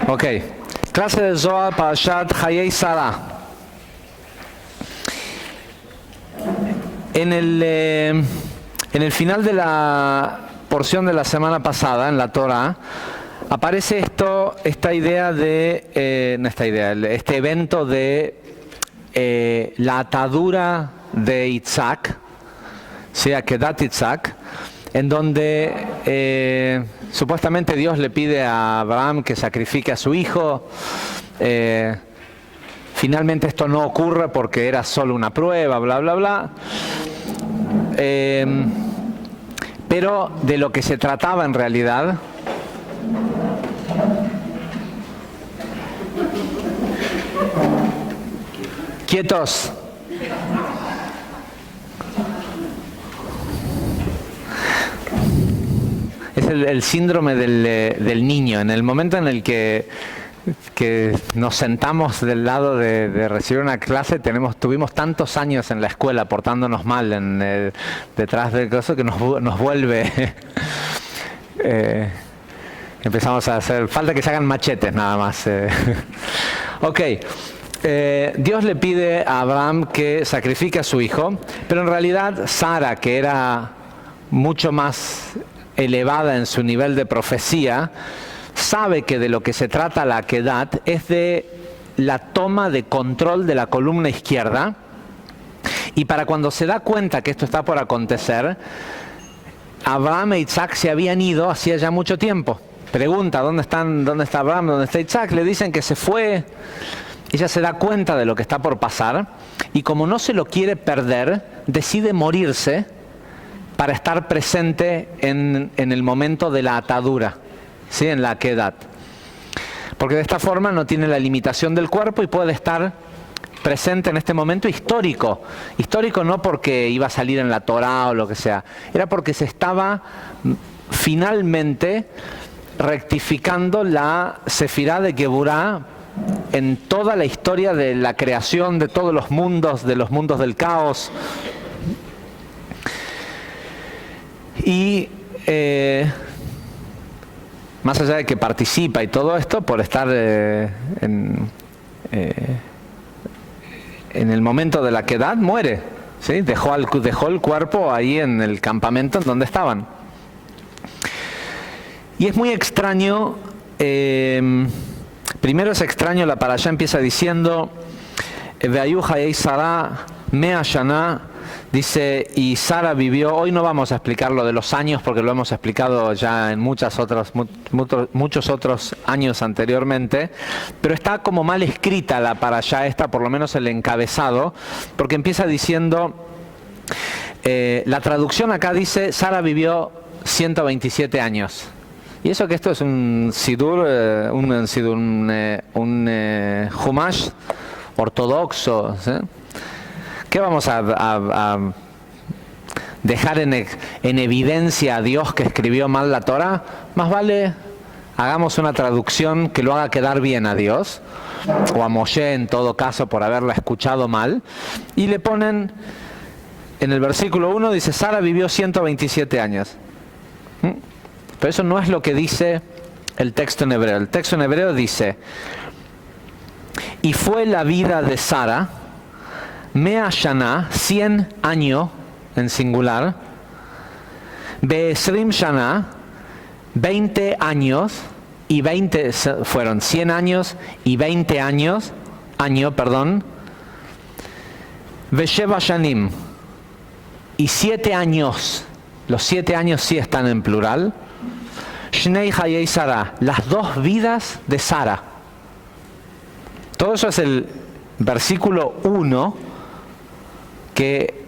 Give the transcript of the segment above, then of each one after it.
Ok, clase de Zohar Parashat Hayei Sarah. En el final de la porción de la semana pasada, en la Torah, aparece esta idea de, este evento de la atadura de Isaac, ¿sí? Akedat Isaac, en donde supuestamente Dios le pide a Abraham que sacrifique a su hijo. Finalmente esto no ocurre porque era solo una prueba, bla, bla, bla. Pero de lo que se trataba en realidad quietos. Es el síndrome del niño. En el momento en el que nos sentamos del lado de recibir una clase, tuvimos tantos años en la escuela portándonos mal detrás de cosas que nos vuelve. Empezamos a hacer, falta que se hagan machetes nada más. Ok. Dios le pide a Abraham que sacrifique a su hijo, pero en realidad Sara, que era mucho más elevada en su nivel de profecía, sabe que de lo que se trata la Akedat es de la toma de control de la columna izquierda, y para cuando se da cuenta que esto está por acontecer, Abraham e Isaac se habían ido hacía ya mucho tiempo. Pregunta, ¿dónde está Abraham? ¿Dónde está Isaac? Le dicen que se fue. Ella se da cuenta de lo que está por pasar y como no se lo quiere perder, decide morirse para estar presente en el momento de la atadura, ¿sí? En la Akedat. Porque de esta forma no tiene la limitación del cuerpo y puede estar presente en este momento histórico. Histórico no porque iba a salir en la Torá o lo que sea, era porque se estaba finalmente rectificando la Sefirá de Geburá en toda la historia de la creación de todos los mundos del caos. Y más allá de que participa y todo esto, por estar en el momento de la Akedat, muere, ¿sí? Dejó el cuerpo ahí en el campamento en donde estaban. Y es muy extraño. Primero es extraño, la parashá empieza diciendo Ve'ayu hayei Sarah mea shana, dice, y Sara vivió. Hoy no vamos a explicar lo de los años porque lo hemos explicado ya en muchos otros años anteriormente, pero está como mal escrita la parashá esta, por lo menos el encabezado, porque empieza diciendo, la traducción acá dice, Sara vivió 127 años. Y eso que esto es un sidur, un Humash ortodoxo, ¿sí? ¿Qué vamos a dejar en evidencia a Dios que escribió mal la Torah? Más vale hagamos una traducción que lo haga quedar bien a Dios, o a Moshe en todo caso por haberla escuchado mal, y le ponen, en el versículo 1 dice, Sara vivió 127 años. Pero eso no es lo que dice el texto en hebreo. El texto en hebreo dice, y fue la vida de Sara, mea shana, 100 años en singular, be'esrim shana, 20 años, y 20 fueron 100 años y 20 años, ve'sheva shanim, y 7 años, los 7 años sí están en plural, Shnei hayei Sarah, las 2 vidas de Sara. Todo eso es el versículo 1 que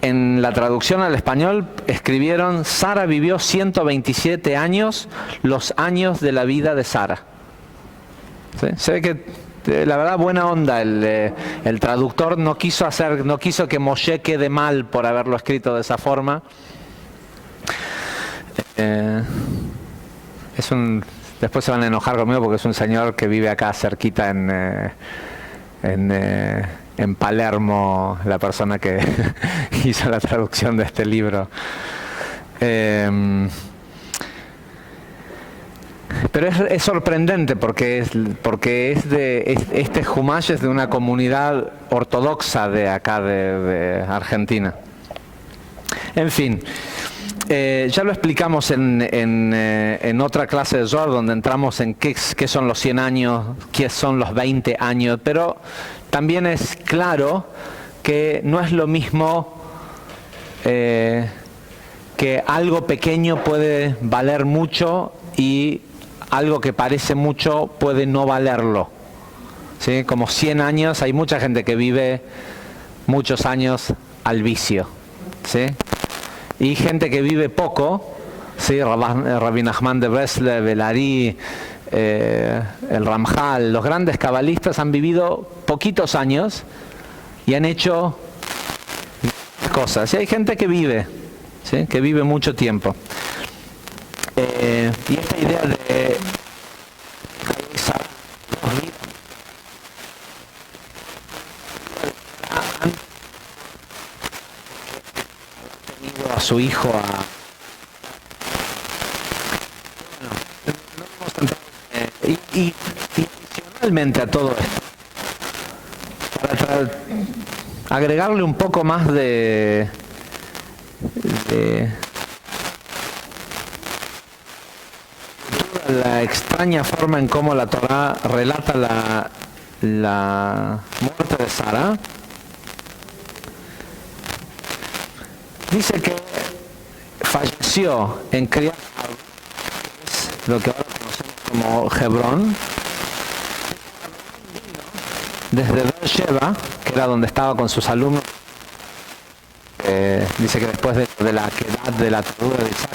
en la traducción al español escribieron, Sara vivió 127 años, los años de la vida de Sara. ¿Sí? Se ve que la verdad buena onda el traductor no quiso que Moshe quede mal por haberlo escrito de esa forma. Después se van a enojar conmigo porque es un señor que vive acá cerquita en Palermo, la persona que hizo la traducción de este libro. Pero es sorprendente porque este Humash es de una comunidad ortodoxa de acá de Argentina. En fin, ya lo explicamos en otra clase de Zohar donde entramos en qué son los 100 años, qué son los 20 años, pero también es claro que no es lo mismo que algo pequeño puede valer mucho y algo que parece mucho puede no valerlo. ¿Sí? Como 100 años, hay mucha gente que vive muchos años al vicio. ¿Sí? Y gente que vive poco, ¿sí? Rabbi Nachman de Breslev, el Ari, el Ramjal, los grandes cabalistas han vivido poquitos años y han hecho cosas. Y hay gente que vive, ¿sí? Que vive mucho tiempo. Y esta idea de a su hijo y adicionalmente a todo esto, para agregarle un poco más de la extraña forma en cómo la Torá relata la muerte de Sara. Dice que falleció en Kiryat Arba, lo que ahora conocemos como Hebrón, desde Beersheba, que era donde estaba con sus alumnos. Dice que después de la quedad de la atadura de Isaac,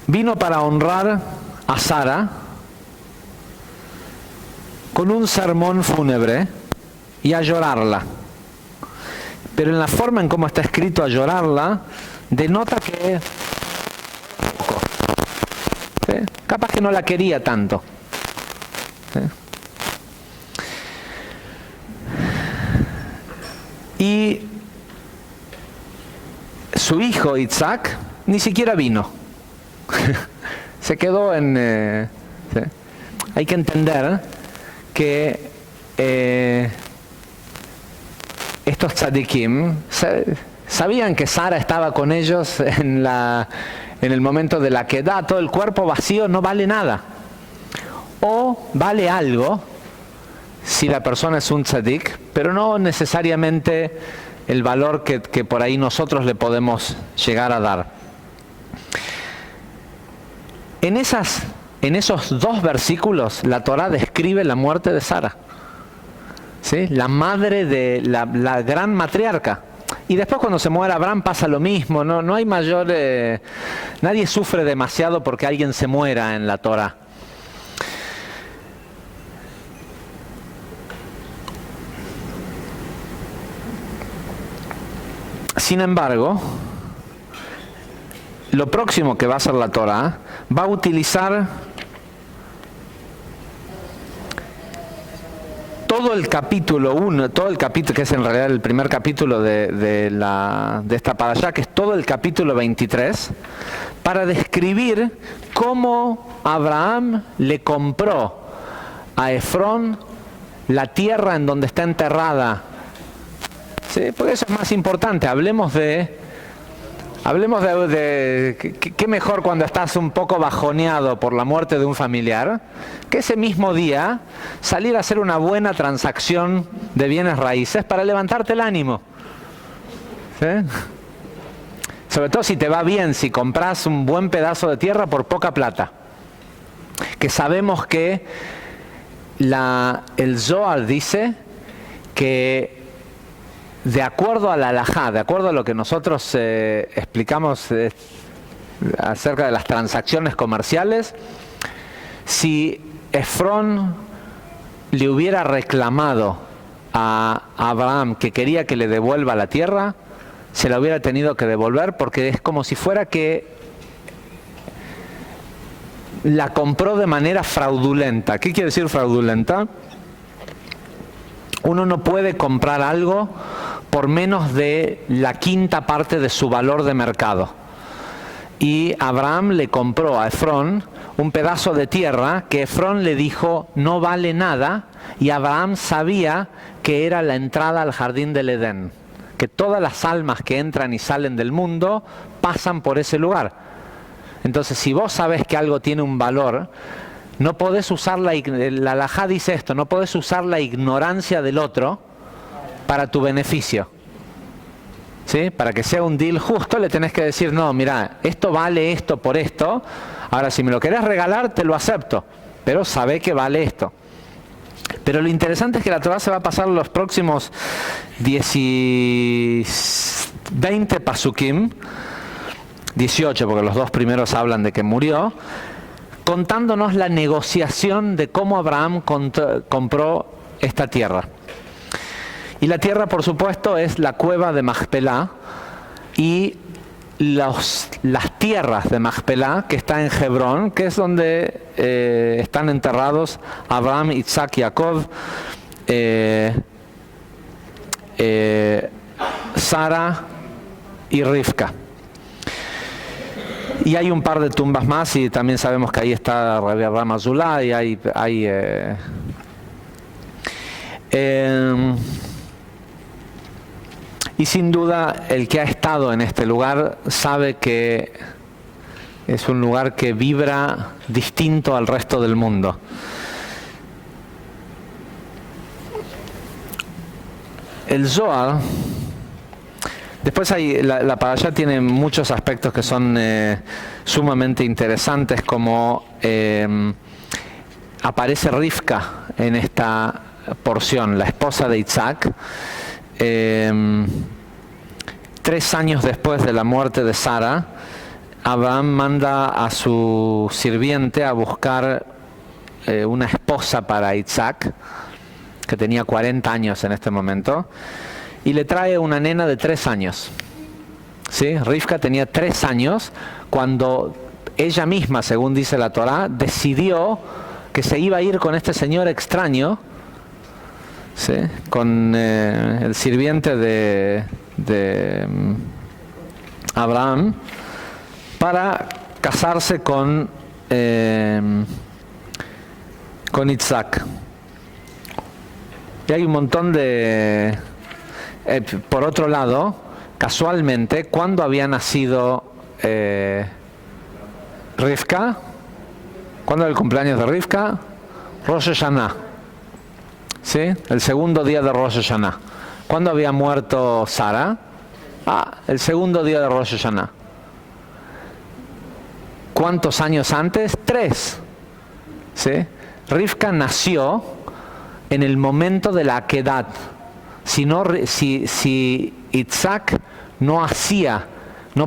vino para honrar a Sara con un sermón fúnebre y a llorarla. Pero en la forma en cómo está escrito a llorarla, denota que poco. ¿Sí? Capaz que no la quería tanto. ¿Sí? Y su hijo Isaac ni siquiera vino. Se quedó en... ¿sí? Hay que entender que estos tzadikim sabían que Sara estaba con ellos en el momento de la quedá. Todo el cuerpo vacío no vale nada. O vale algo si la persona es un tzadik, pero no necesariamente el valor que por ahí nosotros le podemos llegar a dar. En esos dos versículos la Torá describe la muerte de Sara, ¿sí? La madre de la gran matriarca. Y después cuando se muere Abraham pasa lo mismo, no hay mayor... nadie sufre demasiado porque alguien se muera en la Torá. Sin embargo, lo próximo que va a hacer la Torá va a utilizar todo el capítulo 1, todo el capítulo que es en realidad el primer capítulo de esta parashá, que es todo el capítulo 23, para describir cómo Abraham le compró a Efrón la tierra en donde está enterrada. ¿Sí? Porque eso es más importante. Hablemos de qué mejor cuando estás un poco bajoneado por la muerte de un familiar, que ese mismo día salir a hacer una buena transacción de bienes raíces para levantarte el ánimo. ¿Sí? Sobre todo si te va bien, si compras un buen pedazo de tierra por poca plata. Que sabemos que el Zohar dice que de acuerdo a la halajá, de acuerdo a lo que nosotros explicamos acerca de las transacciones comerciales, si Efrón le hubiera reclamado a Abraham que quería que le devuelva la tierra, se la hubiera tenido que devolver, porque es como si fuera que la compró de manera fraudulenta. ¿Qué quiere decir fraudulenta? Uno no puede comprar algo por menos de la quinta parte de su valor de mercado. y Abraham le compró a Efrón un pedazo de tierra que Efrón le dijo no vale nada, y Abraham sabía que era la entrada al jardín del Edén, que todas las almas que entran y salen del mundo pasan por ese lugar. Entonces, si vos sabés que algo tiene un valor, no podés usar la halajá dice esto, no podés usar la ignorancia del otro para tu beneficio. ¿Sí? Para que sea un deal justo le tenés que decir, no, mira, esto vale esto por esto, ahora si me lo querés regalar te lo acepto, pero sabé que vale esto. Pero lo interesante es que la Torá se va a pasar los próximos 20 pasukim, 18 porque los dos primeros hablan de que murió, contándonos la negociación de cómo Abraham compró esta tierra. Y la tierra, por supuesto, es la cueva de Macpelá y las tierras de Macpelá, que está en Hebrón, que es donde están enterrados Abraham, Isaac, Jacob, Sara y Rivka. Y hay un par de tumbas más, y también sabemos que ahí está Rabbi Abraham Azulá, y y sin duda el que ha estado en este lugar sabe que es un lugar que vibra distinto al resto del mundo. El Zohar, después la parashá tiene muchos aspectos que son sumamente interesantes, como aparece Rivka en esta porción, la esposa de Isaac. 3 años después de la muerte de Sara, Abraham manda a su sirviente a buscar una esposa para Isaac, que tenía 40 años en este momento, y le trae una nena de 3 años. ¿Sí? Rivka tenía 3 años cuando ella misma, según dice la Torá, decidió que se iba a ir con este señor extraño, ¿sí? Con el sirviente de Abraham, para casarse con Isaac. Y hay un montón de... por otro lado, casualmente, ¿cuándo había nacido Rivka? ¿Cuándo era el cumpleaños de Rivka? Rosh Hashanah. ¿Sí? El segundo día de Rosh Hashanah. ¿Cuándo había muerto Sara? El segundo día de Rosh Hashanah. ¿Cuántos años antes? 3. ¿Sí? Rivka nació en el momento de la Akedat. Si Isaac no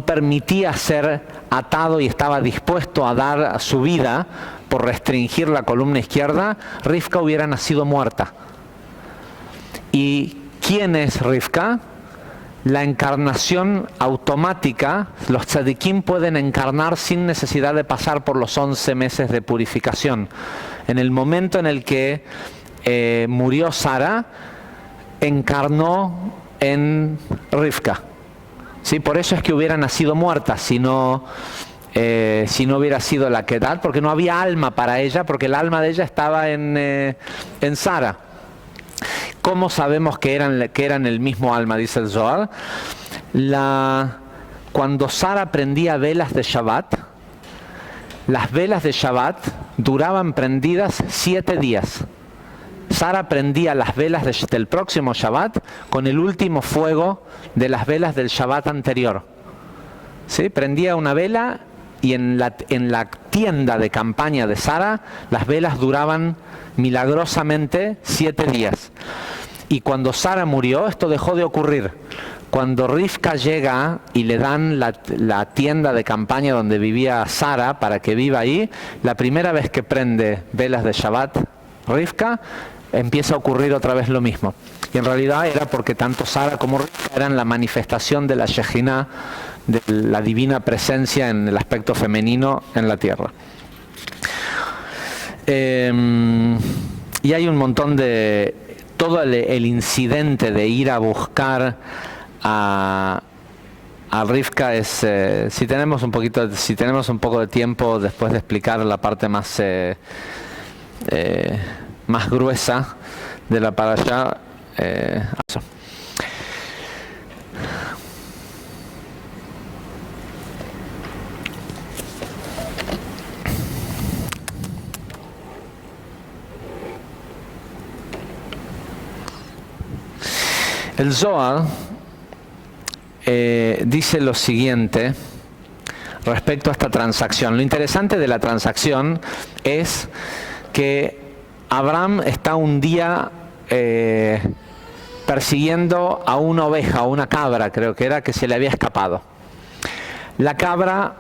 permitía ser atado y estaba dispuesto a dar su vida por restringir la columna izquierda, Rivka hubiera nacido muerta. ¿Y quién es Rivka? La encarnación automática. Los tzadikim pueden encarnar sin necesidad de pasar por los 11 meses de purificación. En el momento en el que murió Sara, encarnó en Rivka. ¿Sí? Por eso es que hubiera nacido muerta, si no hubiera sido la Kedat, porque no había alma para ella, porque el alma de ella estaba en Sara. ¿Cómo sabemos que eran el mismo alma? Dice el Zohar. Cuando Sara prendía velas de Shabbat, las velas de Shabbat duraban prendidas 7 días. Sara prendía las velas del próximo Shabbat con el último fuego de las velas del Shabbat anterior. ¿Sí? Prendía una vela y en la tienda de campaña de Sara las velas duraban milagrosamente 7 días. Y cuando Sara murió, esto dejó de ocurrir. Cuando Rivka llega y le dan la tienda de campaña donde vivía Sara para que viva ahí, la primera vez que prende velas de Shabbat Rivka, empieza a ocurrir otra vez lo mismo. Y en realidad era porque tanto Sara como Rivka eran la manifestación de la Shejinah, de la divina presencia en el aspecto femenino en la tierra. Y hay un montón de... Todo el incidente de ir a buscar a a Rivka es, si tenemos un poco de tiempo después de explicar la parte más más gruesa de la parashá, eso. El Zohar dice lo siguiente respecto a esta transacción. Lo interesante de la transacción es que Abraham está un día persiguiendo a una oveja, o una cabra, creo que era, que se le había escapado. La cabra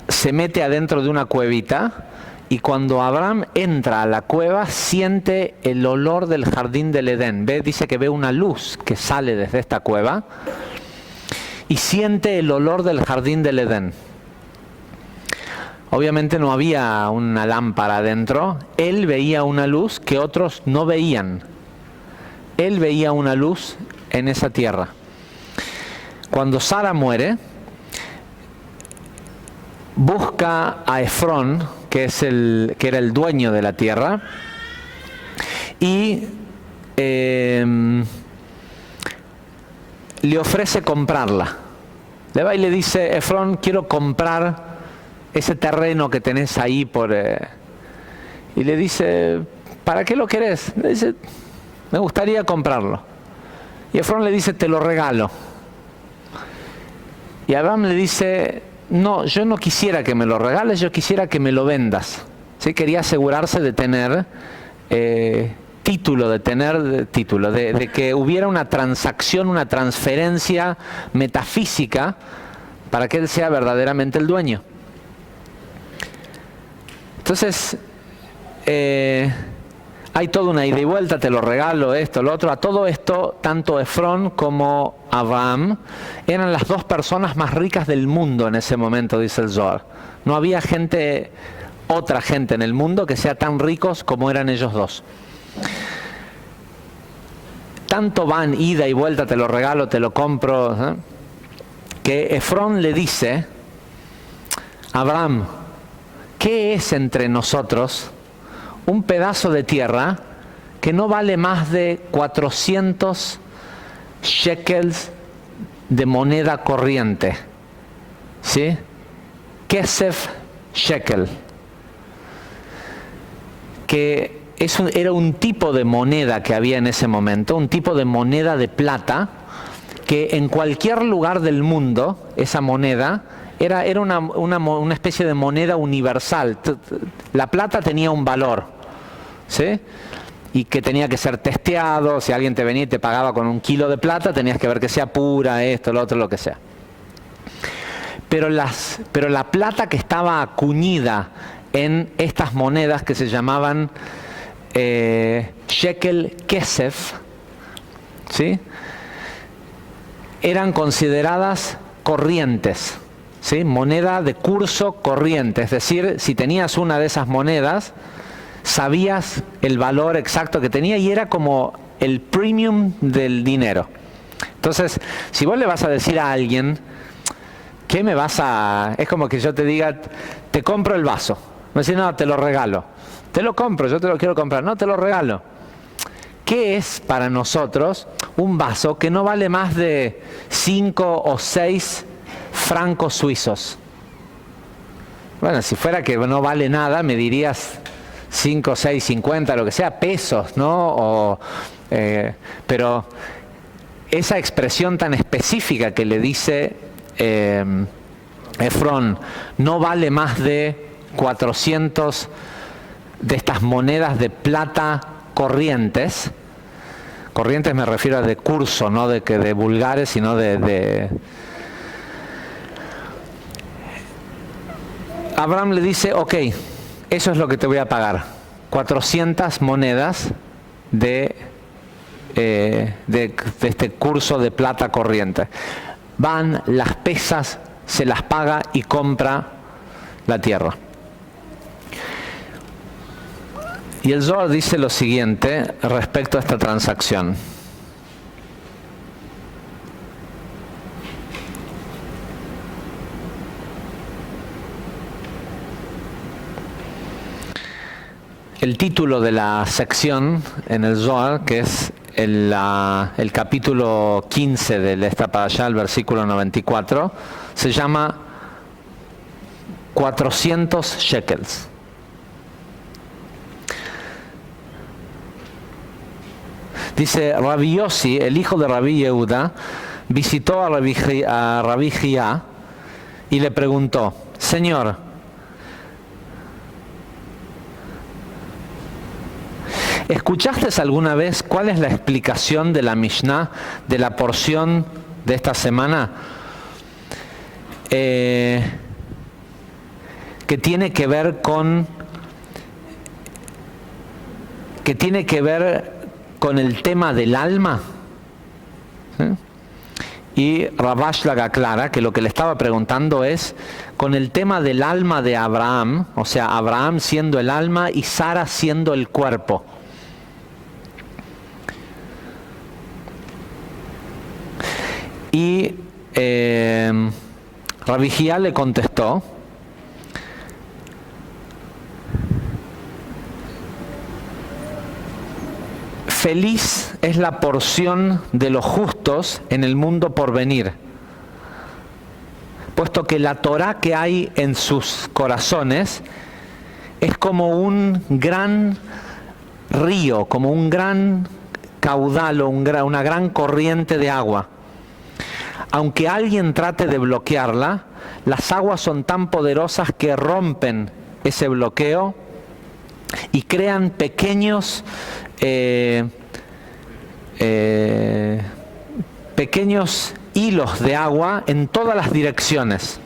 se mete adentro de una cuevita y cuando Abraham entra a la cueva siente el olor del jardín del Edén. Dice que ve una luz que sale desde esta cueva y siente el olor del jardín del Edén. Obviamente no había una lámpara adentro. Él veía una luz que otros no veían. Él veía una luz en esa tierra. Cuando Sara muere, busca a Efrón, que era el dueño de la tierra, y le ofrece comprarla. Le va y le dice: Efrón, quiero comprar ese terreno que tenés ahí y le dice: ¿para qué lo querés? Le dice: me gustaría comprarlo. Y Efrón le dice: te lo regalo. Y Abraham le dice: no, yo no quisiera que me lo regales, yo quisiera que me lo vendas. ¿Sí? Quería asegurarse de tener título, de que hubiera una transacción, una transferencia metafísica para que él sea verdaderamente el dueño. Entonces, hay toda una ida y vuelta, te lo regalo, esto, lo otro. A todo esto, tanto Efrón como Abraham eran las dos personas más ricas del mundo en ese momento, dice el Zohar. No había otra gente en el mundo que sea tan ricos como eran ellos dos. Tanto van ida y vuelta, te lo regalo, te lo compro, que Efrón le dice: Abraham, ¿qué es entre nosotros un pedazo de tierra que no vale más de 400 shekels de moneda corriente? ¿Sí? Kesef shekel. Que era un tipo de moneda que había en ese momento, un tipo de moneda de plata, que en cualquier lugar del mundo, esa moneda era una especie de moneda universal. La plata tenía un valor, ¿sí? Y que tenía que ser testeado. Si alguien te venía y te pagaba con 1 kilo de plata, tenías que ver que sea pura, esto, lo otro, lo que sea. Pero la plata que estaba acuñida en estas monedas que se llamaban shekel kesef, ¿sí?, eran consideradas corrientes, ¿sí?, moneda de curso corriente. Es decir, si tenías una de esas monedas, sabías el valor exacto que tenía y era como el premium del dinero. Entonces, si vos le vas a decir a alguien, ¿qué me vas a...? Es como que yo te diga, te compro el vaso. Me dice: no, te lo regalo. Te lo compro, yo te lo quiero comprar. No, te lo regalo. ¿Qué es para nosotros un vaso que no vale más de 5 o 6 francos suizos? Bueno, si fuera que no vale nada, me dirías 5, 6, 50, lo que sea, pesos, ¿no? Pero esa expresión tan específica que le dice Efrón, no vale más de 400 de estas monedas de plata corrientes. Corrientes me refiero a de curso, no de vulgares, sino de... Abraham le dice: ok, eso es lo que te voy a pagar. 400 monedas de este curso de plata corriente. Van, las pesas, se las paga y compra la tierra. Y el Zohar dice lo siguiente respecto a esta transacción. el título de la sección en el Zohar, que es el capítulo 15 de esta parashá, el versículo 94, se llama 400 shekels. Dice, Rabbi Yossi, el hijo de Rabbi Yehuda, visitó a Rabbi Jia y le preguntó, Señor, ¿escuchaste alguna vez cuál es la explicación de la Mishnah, de la porción de esta semana? Que tiene que ver con el tema del alma. ¿Sí? Y Rabash la aclara que lo que le estaba preguntando es con el tema del alma de Abraham, o sea, Abraham siendo el alma y Sara siendo el cuerpo. Y Rabbi Jia le contestó, feliz es la porción de los justos en el mundo por venir, puesto que la Torá que hay en sus corazones es como un gran río, como un gran caudal o una gran corriente de agua. Aunque alguien trate de bloquearla, las aguas son tan poderosas que rompen ese bloqueo y crean pequeños hilos de agua en todas las direcciones.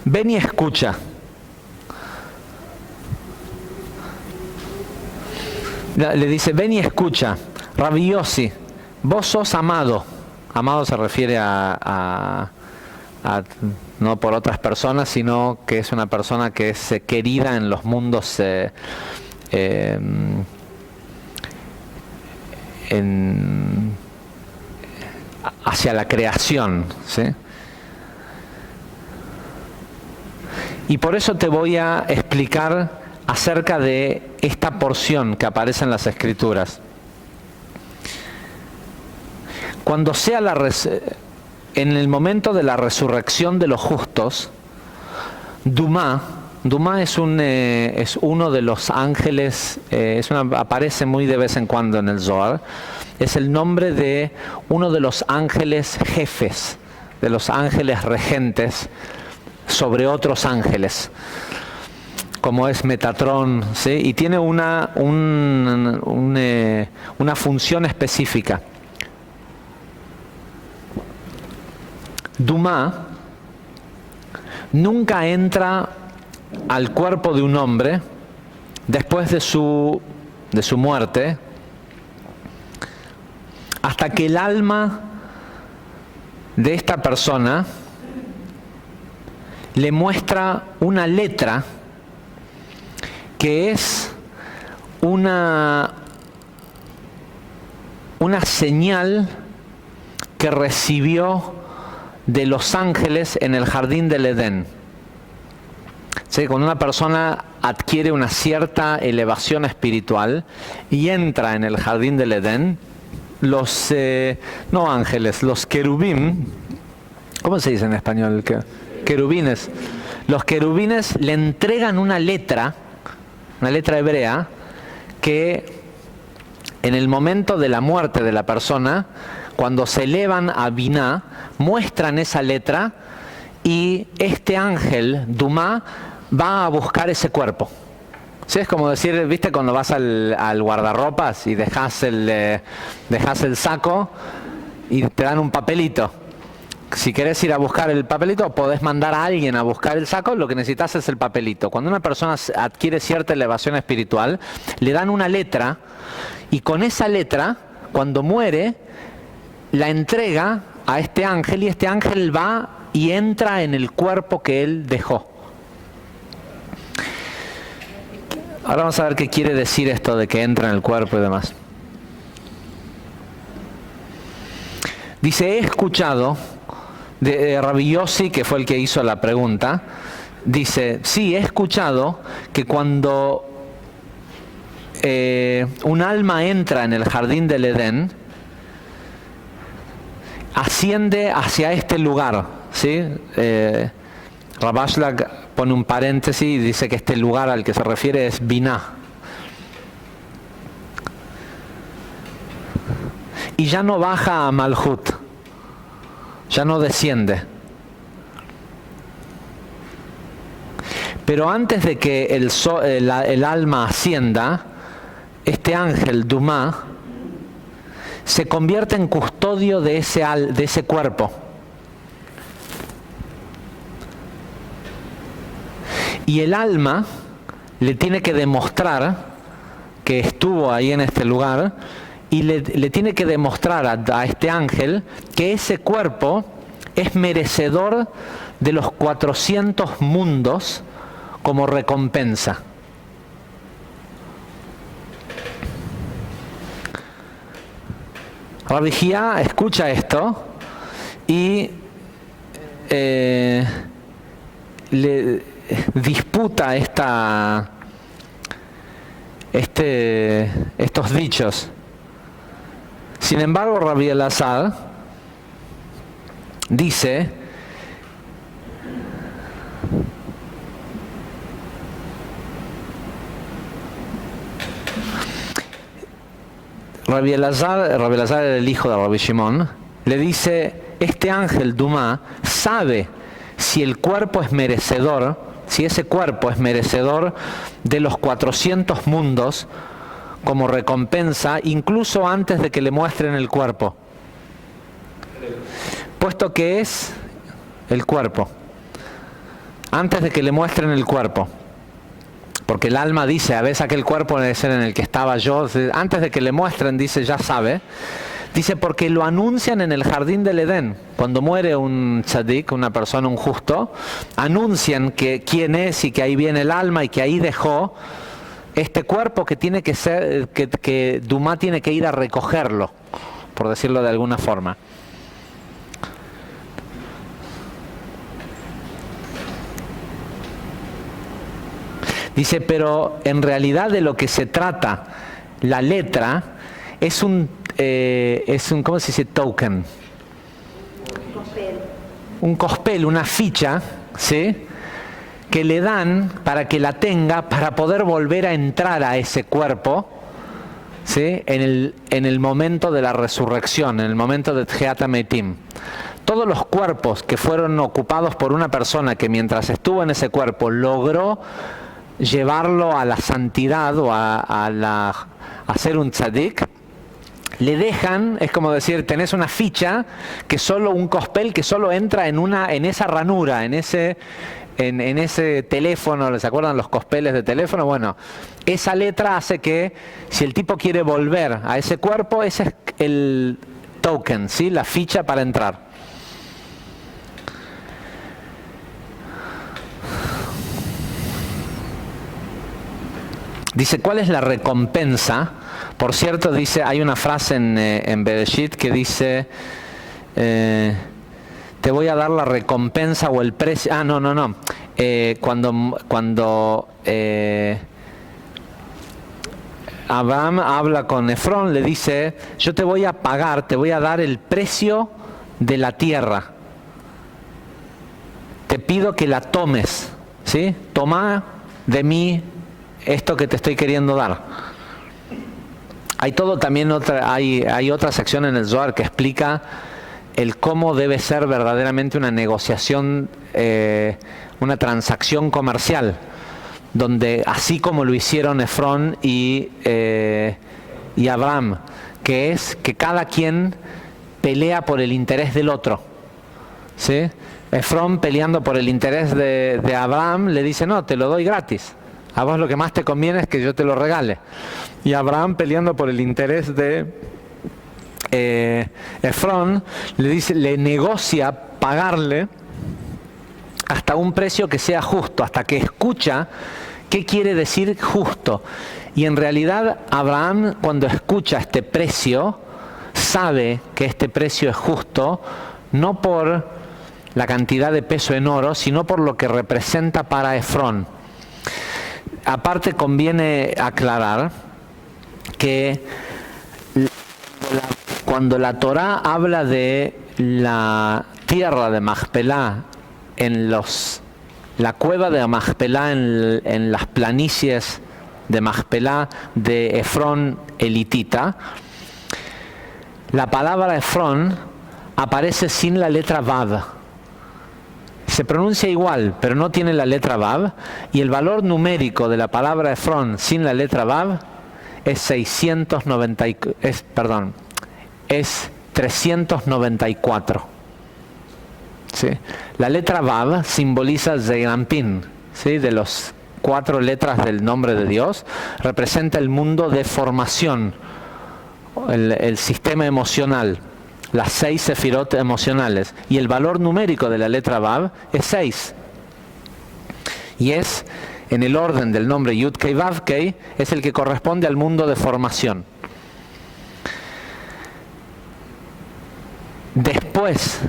Ven y escucha. Le dice, ven y escucha, Rabbi Yossi, vos sos amado. Amado se refiere a no por otras personas, sino que es una persona que es querida en los mundos hacia la creación, ¿sí? Y por eso te voy a explicar acerca de esta porción que aparece en las Escrituras. Cuando sea en el momento de la resurrección de los justos, Dumá es uno de los ángeles, aparece muy de vez en cuando en el Zohar, es el nombre de uno de los ángeles jefes, de los ángeles regentes sobre otros ángeles, como es Metatrón, ¿sí? Y tiene una función específica. Dumá nunca entra al cuerpo de un hombre después de su muerte, hasta que el alma de esta persona le muestra una letra que es una señal que recibió de los ángeles en el jardín del Edén. ¿Sí? Cuando una persona adquiere una cierta elevación espiritual y entra en el jardín del Edén, los querubim, ¿cómo se dice en español? Querubines. Los querubines le entregan una letra hebrea, que en el momento de la muerte de la persona, cuando se elevan a Biná, muestran esa letra y este ángel, Dumá, va a buscar ese cuerpo. ¿Sí? Es como decir, ¿viste cuando vas al guardarropas y dejas el saco y te dan un papelito? Si querés ir a buscar el papelito, podés mandar a alguien a buscar el saco, lo que necesitas es el papelito. Cuando una persona adquiere cierta elevación espiritual, le dan una letra y con esa letra, cuando muere, la entrega a este ángel y este ángel va y entra en el cuerpo que él dejó. Ahora vamos a ver qué quiere decir esto de que entra en el cuerpo y demás. Dice, he escuchado de Rabbi Yossi, que fue el que hizo la pregunta, dice, sí, he escuchado que cuando un alma entra en el jardín del Edén, asciende hacia este lugar, ¿sí? Rav Ashlag pone un paréntesis y dice que este lugar al que se refiere es Binah. Y ya no baja a Malhut, ya no desciende. Pero antes de que el alma ascienda, este ángel Dumá se convierte en custodio de ese cuerpo. Y el alma le tiene que demostrar que estuvo ahí en este lugar y le tiene que demostrar a este ángel que ese cuerpo es merecedor de los 400 mundos como recompensa. Rabbi Hia escucha esto y le disputa estos dichos. Sin embargo, Rabbi Elazar dice Rabbi Elazar era el hijo de Rabbi Shimon, le dice, este ángel Dumá sabe si el cuerpo es merecedor, si ese cuerpo es merecedor de los 400 mundos como recompensa, incluso antes de que le muestren el cuerpo. Puesto que es el cuerpo, antes de que le muestren el cuerpo. Porque el alma dice, a veces aquel cuerpo debe ser en el que estaba yo, antes de que le muestren, dice, ya sabe. Dice, porque lo anuncian en el jardín del Edén. Cuando muere un tzadik, una persona, un justo, anuncian que quién es y que ahí viene el alma y que ahí dejó este cuerpo que tiene que ser, que Dumá tiene que ir a recogerlo, por decirlo de alguna forma. Dice, pero en realidad de lo que se trata la letra es un ¿cómo se dice? Token. Un cospel, una ficha, ¿sí? Que le dan para que la tenga para poder volver a entrar a ese cuerpo, ¿sí? En el momento de la resurrección, en el momento de Tchiat HaMetim. Todos los cuerpos que fueron ocupados por una persona que mientras estuvo en ese cuerpo logró llevarlo a la santidad o a ser un tzadik, le dejan, es como decir, tenés una ficha que solo un cospel que solo entra en esa ranura, en ese teléfono, ¿se acuerdan los cospeles de teléfono? Bueno, esa letra hace que si el tipo quiere volver a ese cuerpo, ese es el token, ¿sí? La ficha para entrar. Dice, ¿cuál es la recompensa? Por cierto, dice, hay una frase en Bereshit que dice, te voy a dar la recompensa o el precio. Ah, no. Cuando Abraham habla con Efrón, le dice, yo te voy a pagar, te voy a dar el precio de la tierra. Te pido que la tomes, ¿sí? Toma de mí esto que te estoy queriendo dar. Hay hay otra sección en el Zohar que explica el cómo debe ser verdaderamente una negociación, una transacción comercial, donde así como lo hicieron Efrón y Abraham, que es que cada quien pelea por el interés del otro, ¿sí? Efrón peleando por el interés de Abraham le dice, no, te lo doy gratis. A vos lo que más te conviene es que yo te lo regale. Y Abraham peleando por el interés de Efrón, le negocia pagarle hasta un precio que sea justo, hasta que escucha qué quiere decir justo. Y en realidad Abraham, cuando escucha este precio, sabe que este precio es justo, no por la cantidad de peso en oro, sino por lo que representa para Efrón. Aparte conviene aclarar que cuando la Torá habla de la tierra de Macpelá, la cueva de Macpelá en las planicies de Macpelá de Efrón elitita, la palabra Efrón aparece sin la letra Vav. Se pronuncia igual, pero no tiene la letra Vav, y el valor numérico de la palabra Efrón sin la letra Vav es 394. ¿Sí? La letra Vav simboliza Zeirampin, ¿sí? De los 4 letras del nombre de Dios, representa el mundo de formación, el sistema emocional, las 6 sefirot emocionales, y el valor numérico de la letra Vav es 6. Y es, en el orden del nombre Yud-Kei Vav-Kei, es el que corresponde al mundo de formación. Después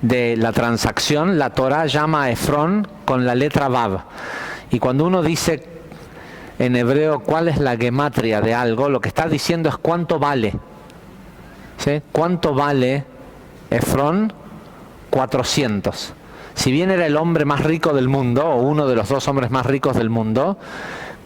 de la transacción, la Torá llama a Efrón con la letra Vav. Y cuando uno dice en hebreo cuál es la gematria de algo, lo que está diciendo es cuánto vale. ¿Sí? ¿Cuánto vale Efrón? 400. Si bien era el hombre más rico del mundo, o uno de los 2 hombres más ricos del mundo,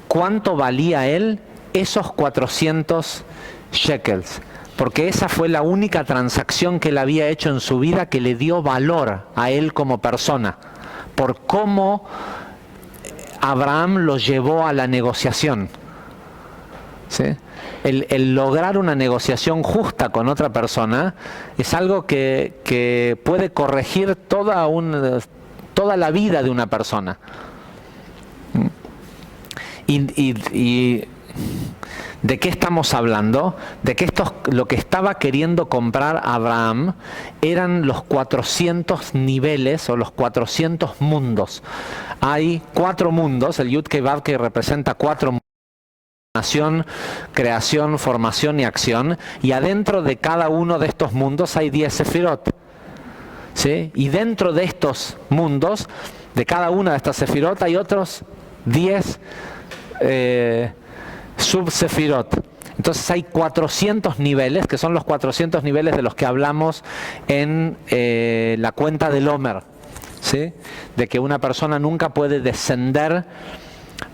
¿cuánto valía él esos 400 shekels? Porque esa fue la única transacción que él había hecho en su vida que le dio valor a él como persona, por cómo Abraham lo llevó a la negociación. ¿Sí? El lograr una negociación justa con otra persona es algo que puede corregir toda la vida de una persona. Y ¿de qué estamos hablando? De que lo que estaba queriendo comprar Abraham eran los 400 niveles o los 400 mundos. Hay 4 mundos, el Yud-Kei Vav-Kei representa 4 mundos: nación, creación, formación y acción, y adentro de cada uno de estos mundos hay 10 sefirot. ¿Sí? Y dentro de estos mundos, de cada una de estas sefirot, hay otros 10 sub-sefirot. Entonces hay 400 niveles, que son los 400 niveles de los que hablamos en la cuenta del Homer. ¿Sí? De que una persona nunca puede descender,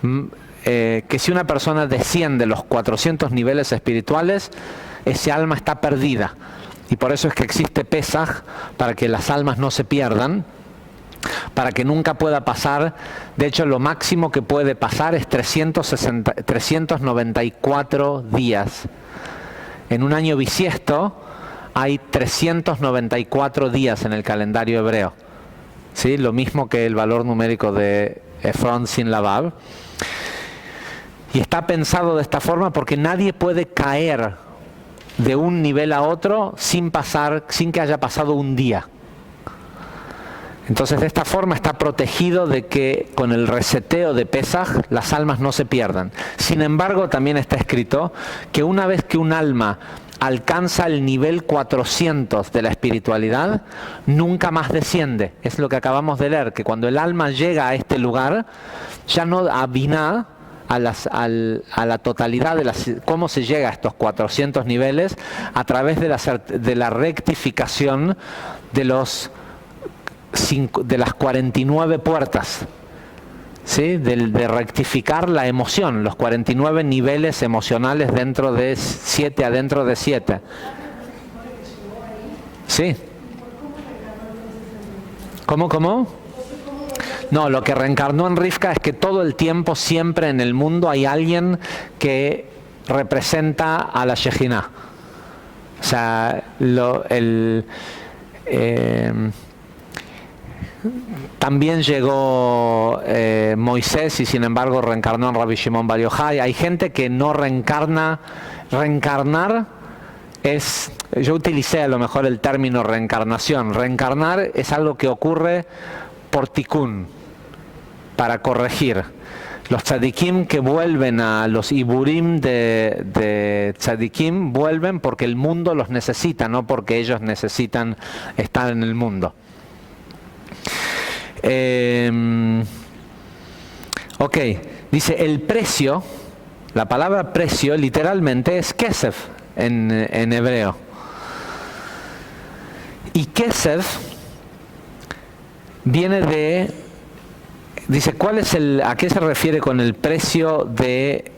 que si una persona desciende los 400 niveles espirituales, ese alma está perdida. Y por eso es que existe Pesaj, para que las almas no se pierdan, para que nunca pueda pasar. De hecho, lo máximo que puede pasar es 394 días. En un año bisiesto hay 394 días en el calendario hebreo. ¿Sí? Lo mismo que el valor numérico de Efrón sin la Vav. Y está pensado de esta forma porque nadie puede caer de un nivel a otro sin que haya pasado un día. Entonces de esta forma está protegido de que con el reseteo de Pesaj las almas no se pierdan. Sin embargo, también está escrito que una vez que un alma alcanza el nivel 400 de la espiritualidad, nunca más desciende. Es lo que acabamos de leer, que cuando el alma llega a este lugar, ya no abina a la totalidad de cómo se llega a estos 400 niveles a través de la rectificación de las 49 puertas, ¿sí? De rectificar la emoción, los 49 niveles emocionales dentro de 7 adentro de 7. ¿Sí? ¿Cómo? No, lo que reencarnó en Rivka es que todo el tiempo, siempre en el mundo, hay alguien que representa a la Shejinah. O sea, también llegó Moisés y sin embargo reencarnó en Rabbi Shimon Bar Yochai. Hay gente que no reencarna. Reencarnar es, yo utilicé a lo mejor el término reencarnación. Reencarnar es algo que ocurre por tikkun, para corregir. Los tzadikim que vuelven a los iburim de tzadikim vuelven porque el mundo los necesita, no porque ellos necesitan estar en el mundo. Ok, dice el precio, la palabra precio literalmente es kesef en hebreo. Y kesef viene de, dice, ¿cuál es a qué se refiere con el precio de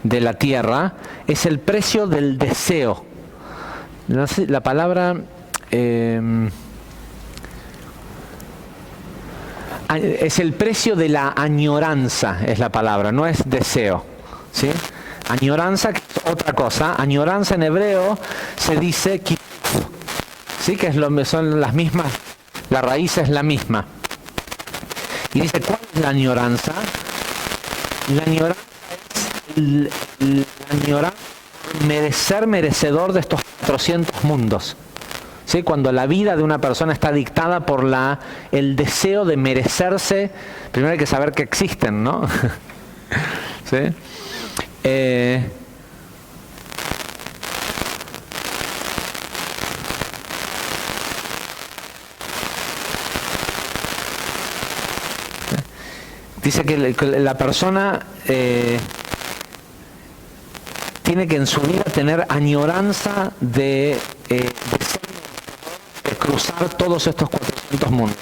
la tierra? Es el precio del deseo. No sé, la palabra es el precio de la añoranza, es la palabra, no es deseo, ¿sí? Añoranza que es otra cosa. Añoranza en hebreo se dice kituf, ¿sí? Que son las mismas, la raíz es la misma. Y dice, ¿cuál es la añoranza? La añoranza es la añoranza por merecedor de estos 400 mundos. ¿Sí? Cuando la vida de una persona está dictada por el deseo de merecerse, primero hay que saber que existen, ¿no? ¿Sí? Dice que la persona tiene que en su vida tener añoranza de cruzar todos estos 400 mundos.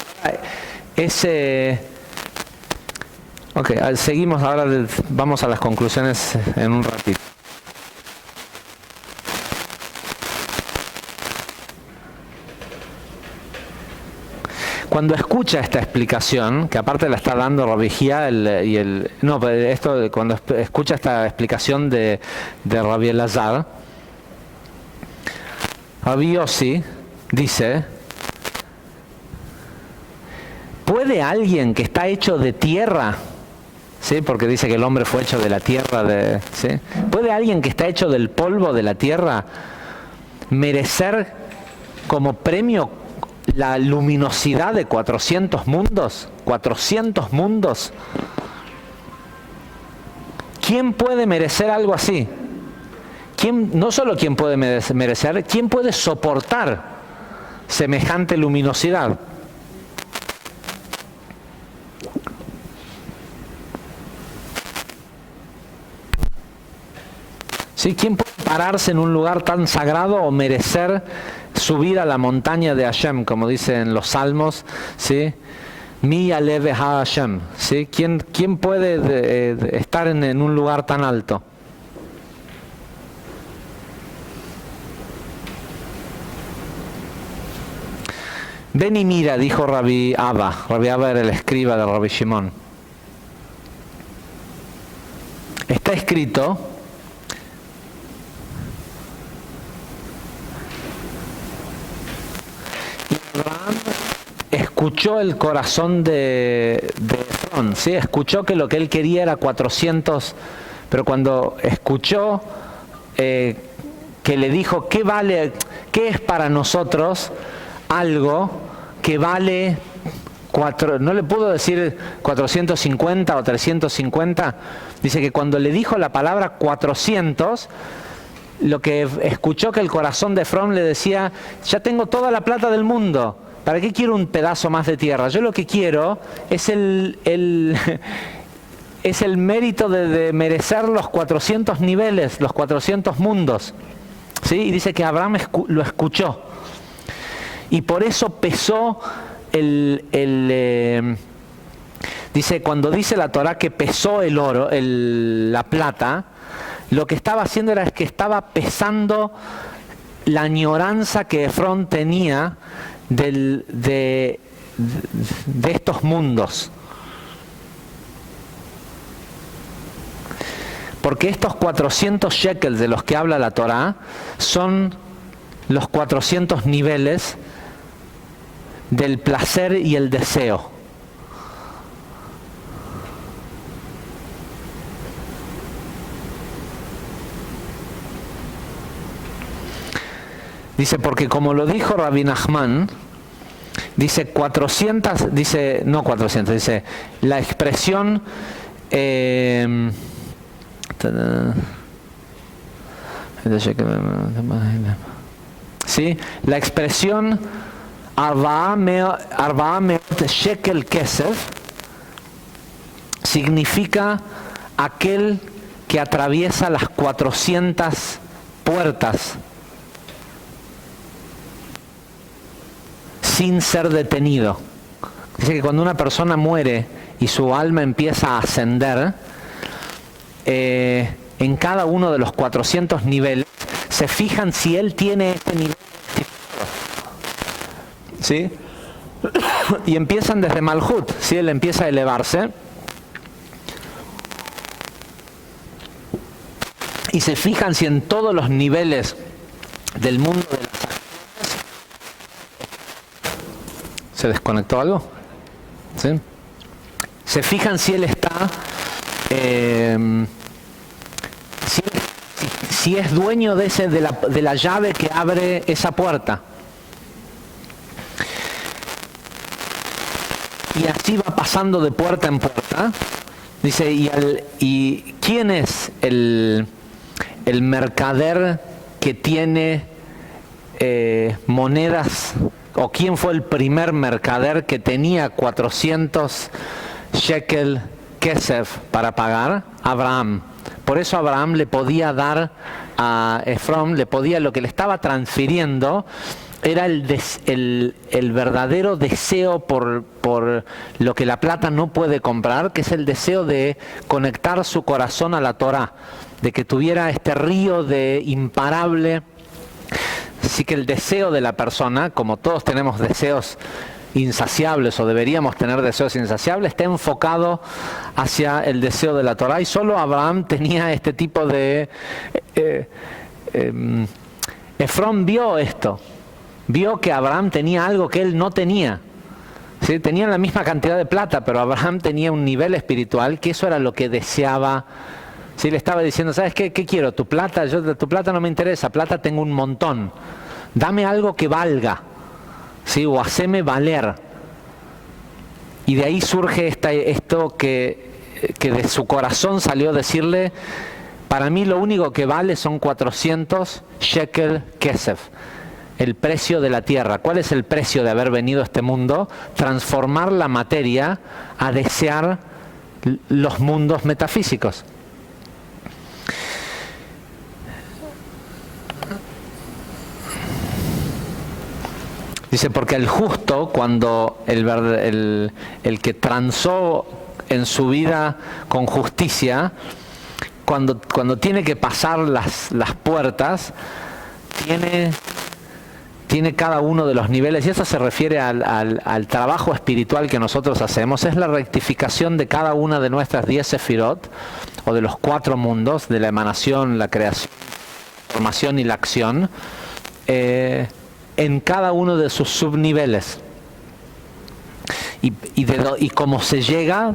Ok, seguimos ahora, vamos a las conclusiones en un ratito. Cuando escucha esta explicación, que aparte la está dando Rabbi Hia cuando escucha esta explicación de Rabbi Elazar, Rabbi Yossi dice, ¿puede alguien que está hecho de tierra, ¿sí? Porque dice que el hombre fue hecho de la tierra, ¿sí? ¿Puede alguien que está hecho del polvo de la tierra merecer como premio la luminosidad de 400 mundos? 400 mundos. ¿Quién puede merecer algo así? No solo quién puede merecer, ¿quién puede soportar semejante luminosidad? ¿Sí? ¿Quién puede pararse en un lugar tan sagrado o merecer subir a la montaña de Hashem, como dicen los salmos? ¿Sí? Mi aleve ha Hashem. ¿Sí? ¿Quién puede estar en un lugar tan alto? Ven y mira, dijo Rabbi Abba. Rabbi Abba era el escriba de Rabbi Shimon. Está escrito, y Abraham escuchó el corazón de Efrón, ¿sí? Escuchó que lo que él quería era 400, pero cuando escuchó que le dijo, ¿qué es para nosotros algo que vale no le pudo decir 450 o 350? Dice que cuando le dijo la palabra 400, lo que escuchó que el corazón de Efrón le decía, ya tengo toda la plata del mundo, ¿para qué quiero un pedazo más de tierra? Yo lo que quiero es es el mérito de merecer los 400 niveles, los 400 mundos. ¿Sí? Y dice que Abraham lo escuchó. Y por eso pesó dice, cuando dice la Torá que pesó el oro, la plata, lo que estaba haciendo era que estaba pesando la añoranza que Efrón tenía de estos mundos. Porque estos 400 shekels de los que habla la Torá son los 400 niveles del placer y el deseo. Dice, porque como lo dijo Rabbi Nachman, dice 400, dice, no 400, dice la expresión ¿sí? La expresión Arba'a meot shekel kesef significa aquel que atraviesa las 400 puertas sin ser detenido. Dice que cuando una persona muere y su alma empieza a ascender, en cada uno de los 400 niveles se fijan si él tiene este nivel, ¿sí? Y empiezan desde Malhut, ¿sí? Él empieza a elevarse y se fijan si en todos los niveles del mundo de las acciones... ¿Se desconectó algo? ¿Sí? Se fijan si él está... si es dueño de la llave que abre esa puerta. Y así va pasando de puerta en puerta. Dice, ¿y quién es el mercader que tiene monedas? ¿O quién fue el primer mercader que tenía 400 shekel kesef para pagar? Abraham. Por eso Abraham le podía dar a Efrón, lo que le estaba transfiriendo era el verdadero deseo por lo que la plata no puede comprar, que es el deseo de conectar su corazón a la Torá, de que tuviera este río de imparable. Así que el deseo de la persona, como todos tenemos deseos insaciables o deberíamos tener deseos insaciables, está enfocado hacia el deseo de la Torá, y solo Abraham tenía este tipo de... Efrón vio esto, vio que Abraham tenía algo que él no tenía. ¿Sí? Tenían la misma cantidad de plata, pero Abraham tenía un nivel espiritual que eso era lo que deseaba. ¿Sí? Le estaba diciendo, ¿sabes qué? ¿Qué quiero? ¿Tu plata? Tu plata no me interesa, plata tengo un montón. Dame algo que valga. ¿Sí? O haceme valer. Y de ahí surge esto que de su corazón salió a decirle, para mí lo único que vale son 400 shekel kesef, el precio de la tierra. ¿Cuál es el precio de haber venido a este mundo? Transformar la materia a desear los mundos metafísicos. Dice, porque el justo, cuando el que transó en su vida con justicia, cuando tiene que pasar las puertas, tiene cada uno de los niveles, y eso se refiere al trabajo espiritual que nosotros hacemos, es la rectificación de cada una de nuestras 10 sefirot, o de los 4 mundos, de la emanación, la creación, la formación y la acción, en cada uno de sus subniveles. Y cómo se llega,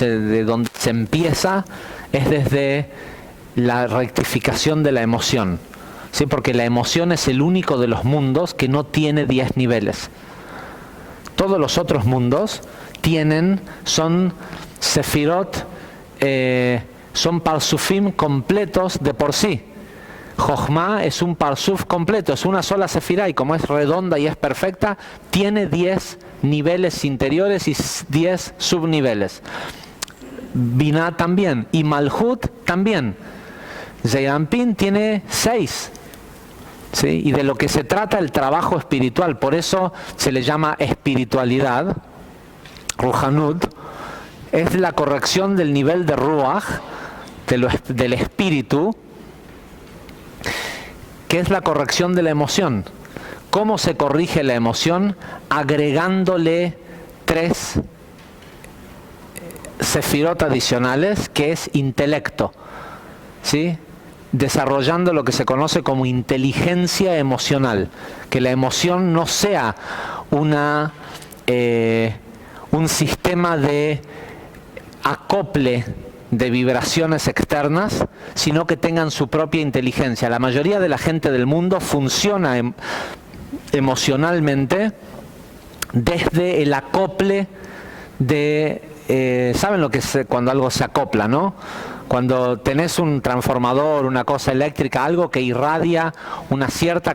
de donde se empieza, es desde la rectificación de la emoción. ¿Sí? Porque la emoción es el único de los mundos que no tiene 10 niveles. Todos los otros mundos son sefirot, son parsufim completos de por sí. Jochma es un parsuf completo, es una sola sefirá, y como es redonda y es perfecta, tiene 10 niveles interiores y 10 subniveles. Binah también, y Malhut también. Zeirampin tiene 6. ¿Sí? Y de lo que se trata el trabajo espiritual, por eso se le llama espiritualidad, Ruhanut, es la corrección del nivel de Ruach, del espíritu, que es la corrección de la emoción. ¿Cómo se corrige la emoción? Agregándole 3 sefirot adicionales, que es intelecto, ¿sí? Desarrollando lo que se conoce como inteligencia emocional, que la emoción no sea un sistema de acople de vibraciones externas, sino que tengan su propia inteligencia. La mayoría de la gente del mundo funciona emocionalmente desde el acople de... ¿saben lo que es cuando algo se acopla, no? cuando tenés un transformador, una cosa eléctrica, algo que irradia una cierta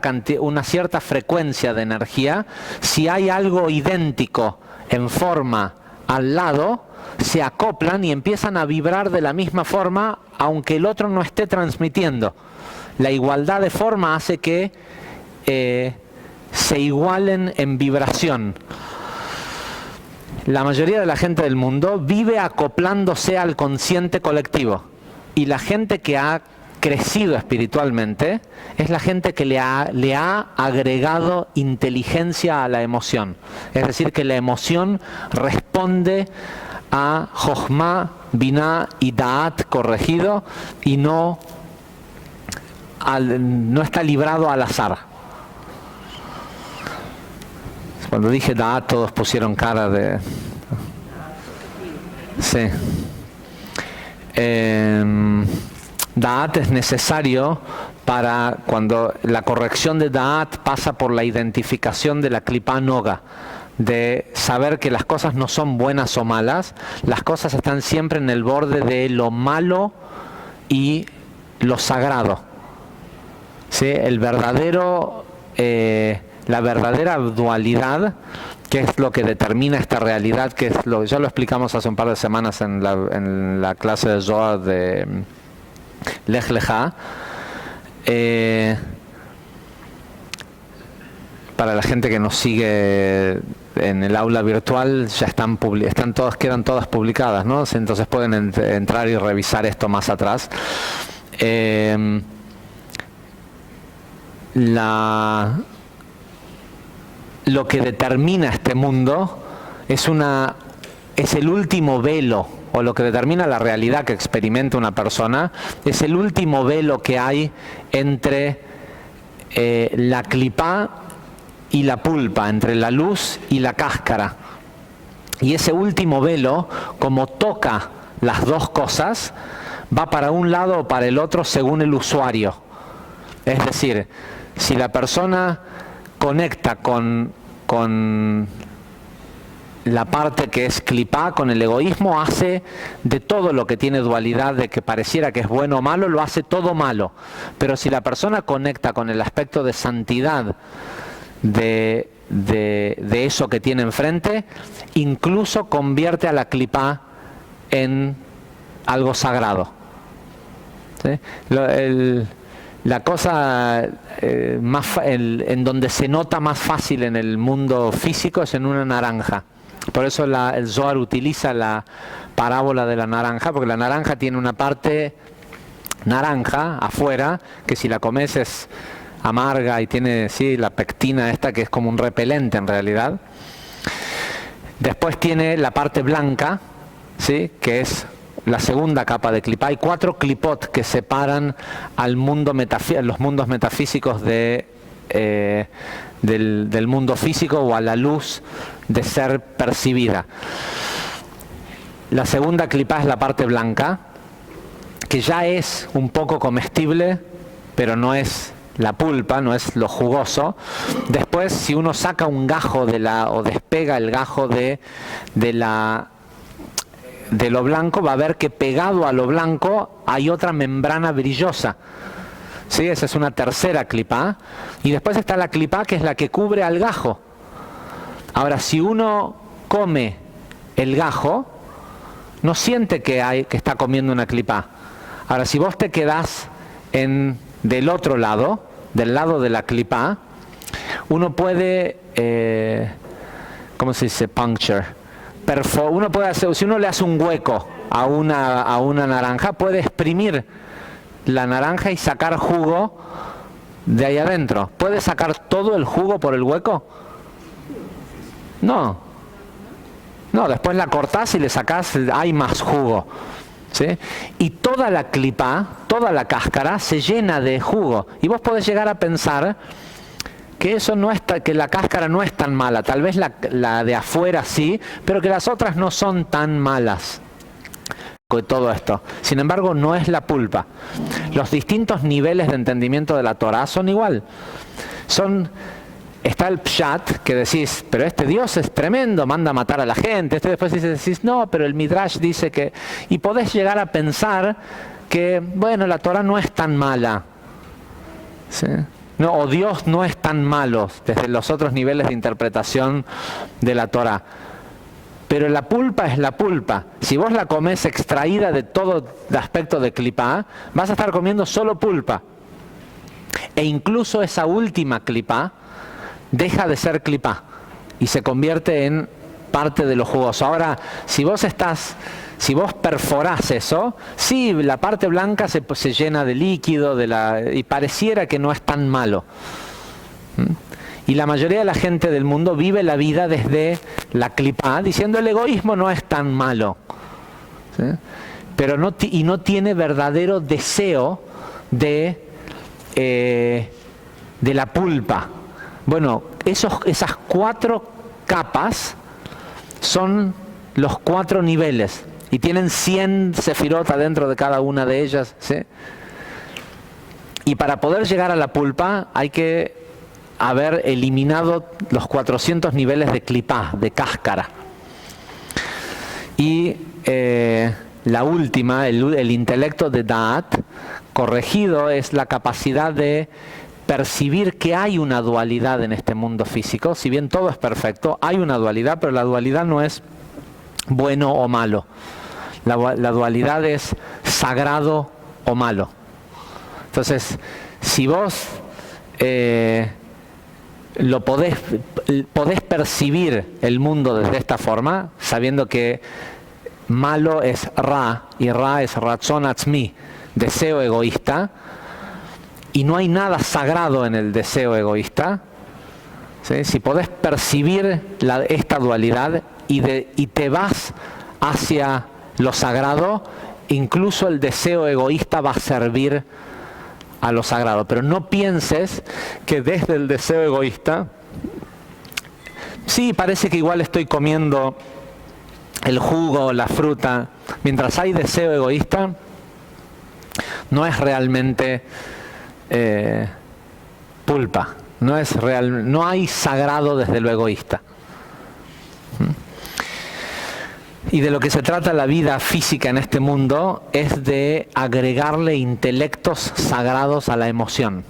frecuencia de energía, si hay algo idéntico en forma al lado, se acoplan y empiezan a vibrar de la misma forma, aunque el otro no esté transmitiendo. La igualdad de forma hace que se igualen en vibración. La mayoría de la gente del mundo vive acoplándose al consciente colectivo. Y la gente que ha crecido espiritualmente es la gente que le ha agregado inteligencia a la emoción. Es decir, que la emoción responde a Jochma, Binah y Da'at corregido y no está librado al azar. Cuando dije Da'at todos pusieron cara de... Sí. Da'at es necesario para cuando la corrección de Da'at pasa por la identificación de la Klipa Noga, de saber que las cosas no son buenas o malas, las cosas están siempre en el borde de lo malo y lo sagrado. ¿Sí? La verdadera dualidad, que es lo que determina esta realidad, que es ya lo explicamos hace un par de semanas en la clase de Zohar de Lech Lecha. Para la gente que nos sigue en el aula virtual, ya quedan todas publicadas, ¿no? Entonces pueden entrar y revisar esto más atrás. Lo que determina este mundo es el último velo, o lo que determina la realidad que experimenta una persona, es el último velo que hay entre la clipá y la pulpa, entre la luz y la cáscara. Y ese último velo, como toca las dos cosas, va para un lado o para el otro según el usuario. Es decir, si la persona conecta con la parte que es clipá, con el egoísmo, hace de todo lo que tiene dualidad, de que pareciera que es bueno o malo, lo hace todo malo. Pero si la persona conecta con el aspecto de santidad de eso que tiene enfrente, incluso convierte a la clipá en algo sagrado. ¿Sí? La cosa en donde se nota más fácil en el mundo físico es en una naranja. Por eso el Zohar utiliza la parábola de la naranja, porque la naranja tiene una parte naranja afuera, que si la comes es amarga y tiene la pectina esta, que es como un repelente en realidad. Después tiene la parte blanca, ¿sí? Que es la segunda capa de clipá. Hay 4 clipot que separan los mundos metafísicos del mundo físico, o a la luz de ser percibida. La segunda clipá es la parte blanca, que ya es un poco comestible, pero no es la pulpa, no es lo jugoso. Después, si uno saca un gajo o despega el gajo de lo blanco, va a ver que pegado a lo blanco hay otra membrana brillosa. ¿Sí? Esa es una tercera clipá. Y después está la clipá, que es la que cubre al gajo. Ahora, si uno come el gajo, no siente que está comiendo una clipá. Ahora, si vos te quedás del otro lado, del lado de la clipá, uno puede, ¿cómo se dice? Puncture. Uno puede hacer, si uno le hace un hueco a una naranja, puede exprimir la naranja y sacar jugo de ahí adentro. ¿Puede sacar todo el jugo por el hueco? No. No, después la cortás y le sacás, hay más jugo. ¿Sí? Y toda la clipá, toda la cáscara se llena de jugo. Y vos podés llegar a pensar que que la cáscara no es tan mala, tal vez la de afuera sí, pero que las otras no son tan malas. Todo esto. Sin embargo, no es la pulpa. Los distintos niveles de entendimiento de la Torá son igual. está el pshat, que decís, pero este Dios es tremendo, manda a matar a la gente. Después decís, no, pero el Midrash dice que... Y podés llegar a pensar que, bueno, la Torah no es tan mala. ¿Sí? No, o Dios no es tan malo desde los otros niveles de interpretación de la Torah. Pero la pulpa es la pulpa. Si vos la comés extraída de todo el aspecto de clipá, vas a estar comiendo solo pulpa. E incluso esa última clipá deja de ser clipá y se convierte en parte de lo jugoso. Ahora, si vos perforás eso, sí, la parte blanca se llena de líquido y pareciera que no es tan malo. Y la mayoría de la gente del mundo vive la vida desde la clipá, diciendo el egoísmo no es tan malo. ¿Sí? Pero no tiene verdadero deseo de la pulpa. Bueno, esas 4 capas son los 4 niveles y tienen 100 sefirot dentro de cada una de ellas, ¿sí? Y para poder llegar a la pulpa hay que haber eliminado los 400 niveles de clipá, de cáscara. Y la última, el intelecto de Da'at, corregido, es la capacidad de percibir que hay una dualidad en este mundo físico. Si bien todo es perfecto, hay una dualidad, pero la dualidad no es bueno o malo. La dualidad es sagrado o malo. Entonces, si vos podés percibir el mundo desde esta forma, sabiendo que malo es Ra, y Ra es Ratzon Atzmi, deseo egoísta, y no hay nada sagrado en el deseo egoísta, ¿sí? Si podés percibir esta dualidad y te vas hacia lo sagrado, incluso el deseo egoísta va a servir a lo sagrado. Pero no pienses que desde el deseo egoísta, sí, parece que igual estoy comiendo el jugo, la fruta, mientras hay deseo egoísta, no es realmente pulpa, no hay sagrado desde lo egoísta. Y de lo que se trata la vida física en este mundo es de agregarle intelectos sagrados a la emoción.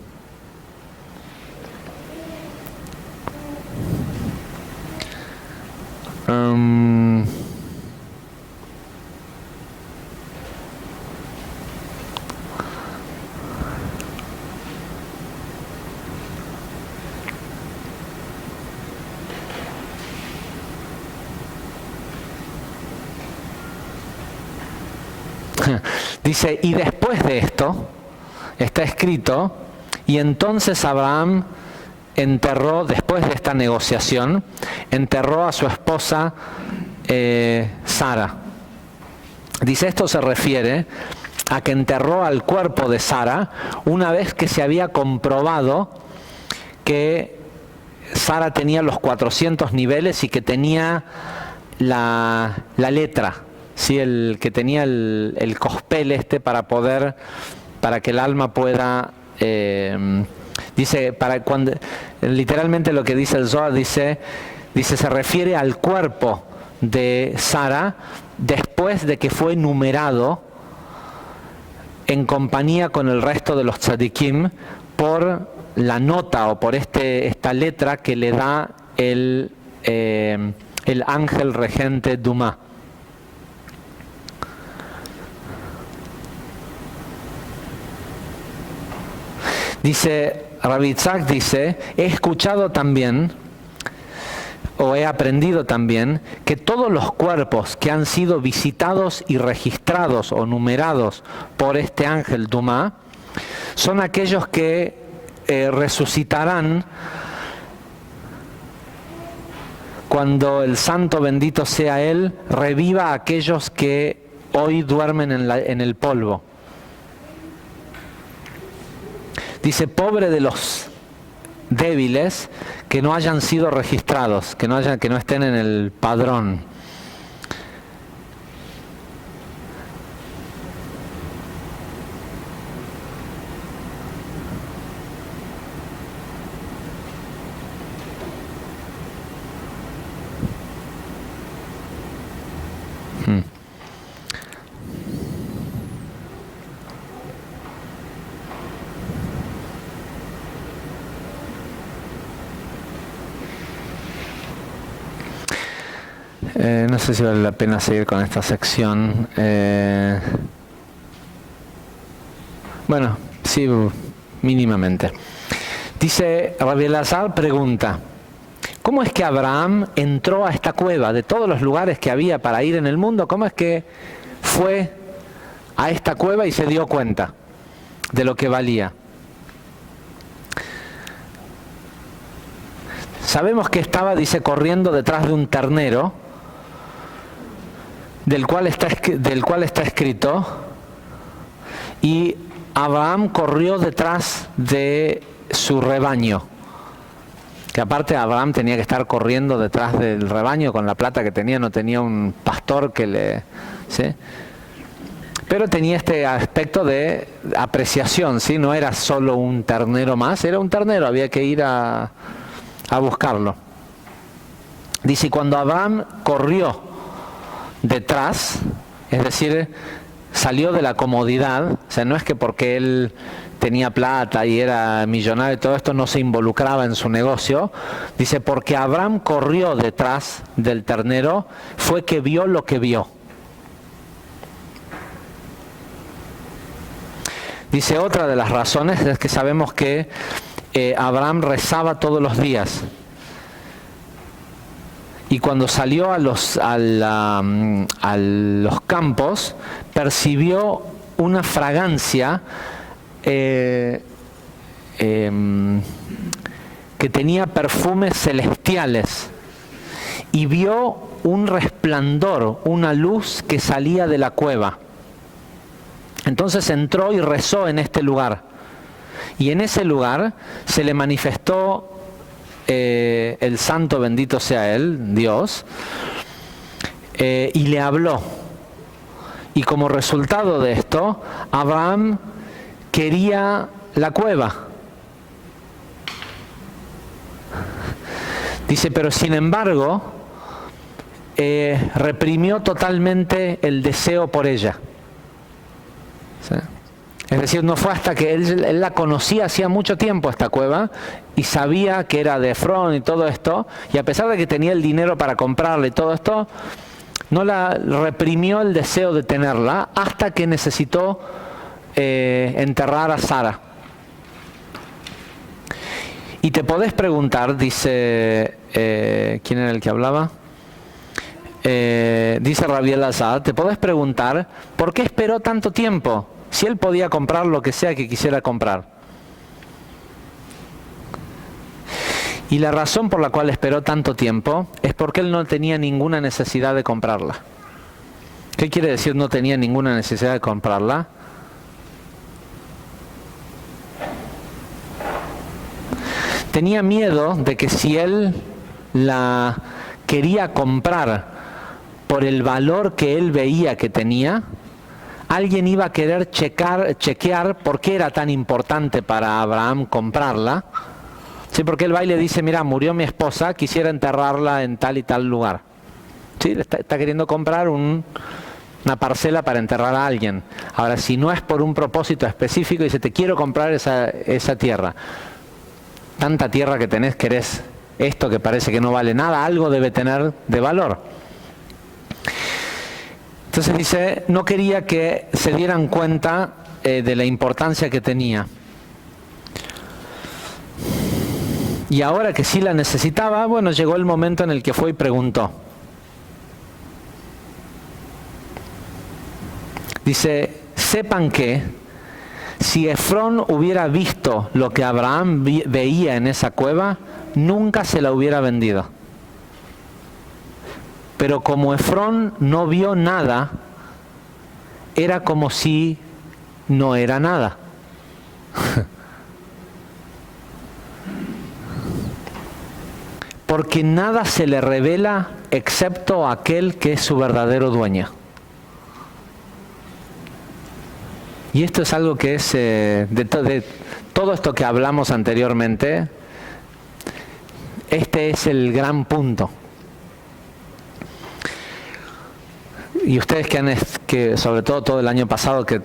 Dice, y después de esto, está escrito, y entonces Abraham enterró, después de esta negociación, enterró a su esposa Sara. Dice, esto se refiere a que enterró al cuerpo de Sara una vez que se había comprobado que Sara tenía los 400 niveles y que tenía la letra, ¿sí? El que tenía el cospel para que el alma pueda, dice, literalmente lo que dice el Zohar, dice, se refiere al cuerpo de Sara después de que fue numerado en compañía con el resto de los tzadikim por la nota o por esta letra que le da el ángel regente Dumá. Dice, Rabbi Itzhak dice, he escuchado también, o he aprendido también, que todos los cuerpos que han sido visitados y registrados o numerados por este ángel Dumá, son aquellos que resucitarán cuando el santo bendito sea él, reviva a aquellos que hoy duermen en el polvo. Dice, pobre de los débiles que no hayan sido registrados, que no estén en el padrón. No sé si vale la pena seguir con esta sección. Bueno, sí, mínimamente. Dice, Rabbi Elazar pregunta, ¿cómo es que Abraham entró a esta cueva? De todos los lugares que había para ir en el mundo, ¿cómo es que fue a esta cueva y se dio cuenta de lo que valía? Sabemos que estaba, dice, corriendo detrás de un ternero, del cual está escrito, y Abraham corrió detrás de su rebaño. Que aparte Abraham tenía que estar corriendo detrás del rebaño con la plata que tenía, no tenía un pastor que le... ¿sí? Pero tenía este aspecto de apreciación, ¿sí? No era solo un ternero más, era un ternero, había que ir a buscarlo. Dice, y cuando Abraham corrió detrás, es decir, salió de la comodidad, o sea, no es que porque él tenía plata y era millonario y todo esto no se involucraba en su negocio, dice, porque Abraham corrió detrás del ternero, fue que vio lo que vio. Dice, otra de las razones es que sabemos que Abraham rezaba todos los días. Y cuando salió a los campos, percibió una fragancia que tenía perfumes celestiales. Y vio un resplandor, una luz que salía de la cueva. Entonces entró y rezó en este lugar. Y en ese lugar se le manifestó el santo, bendito sea él, Dios, y le habló. Y como resultado de esto, Abraham quería la cueva. Dice, pero sin embargo, reprimió totalmente el deseo por ella. ¿Sí? Es decir, no fue hasta que él la conocía hacía mucho tiempo esta cueva y sabía que era de Efrón y todo esto, y a pesar de que tenía el dinero para comprarle y todo esto, no la reprimió el deseo de tenerla hasta que necesitó enterrar a Sara. Y te podés preguntar, dice, ¿quién era el que hablaba? Dice Rabbi Elazar, te podés preguntar, ¿por qué esperó tanto tiempo? Si él podía comprar lo que sea que quisiera comprar. Y la razón por la cual esperó tanto tiempo es porque él no tenía ninguna necesidad de comprarla. ¿Qué quiere decir no tenía ninguna necesidad de comprarla? Tenía miedo de que si él la quería comprar por el valor que él veía que tenía, alguien iba a querer chequear por qué era tan importante para Abraham comprarla. Sí, porque él va y le dice, mira, murió mi esposa, quisiera enterrarla en tal y tal lugar. Sí, está queriendo comprar una parcela para enterrar a alguien. Ahora, si no es por un propósito específico, dice, te quiero comprar esa tierra. Tanta tierra que tenés, querés esto que parece que no vale nada, algo debe tener de valor. Entonces dice, no quería que se dieran cuenta de la importancia que tenía. Y ahora que sí la necesitaba, bueno, llegó el momento en el que fue y preguntó. Dice, sepan que si Efrón hubiera visto lo que Abraham veía en esa cueva, nunca se la hubiera vendido. Pero como Efrón no vio nada, era como si no era nada. Porque nada se le revela excepto a aquel que es su verdadero dueño. Y esto es algo que es de todo esto que hablamos anteriormente, este es el gran punto. y ustedes que sobre todo el año pasado que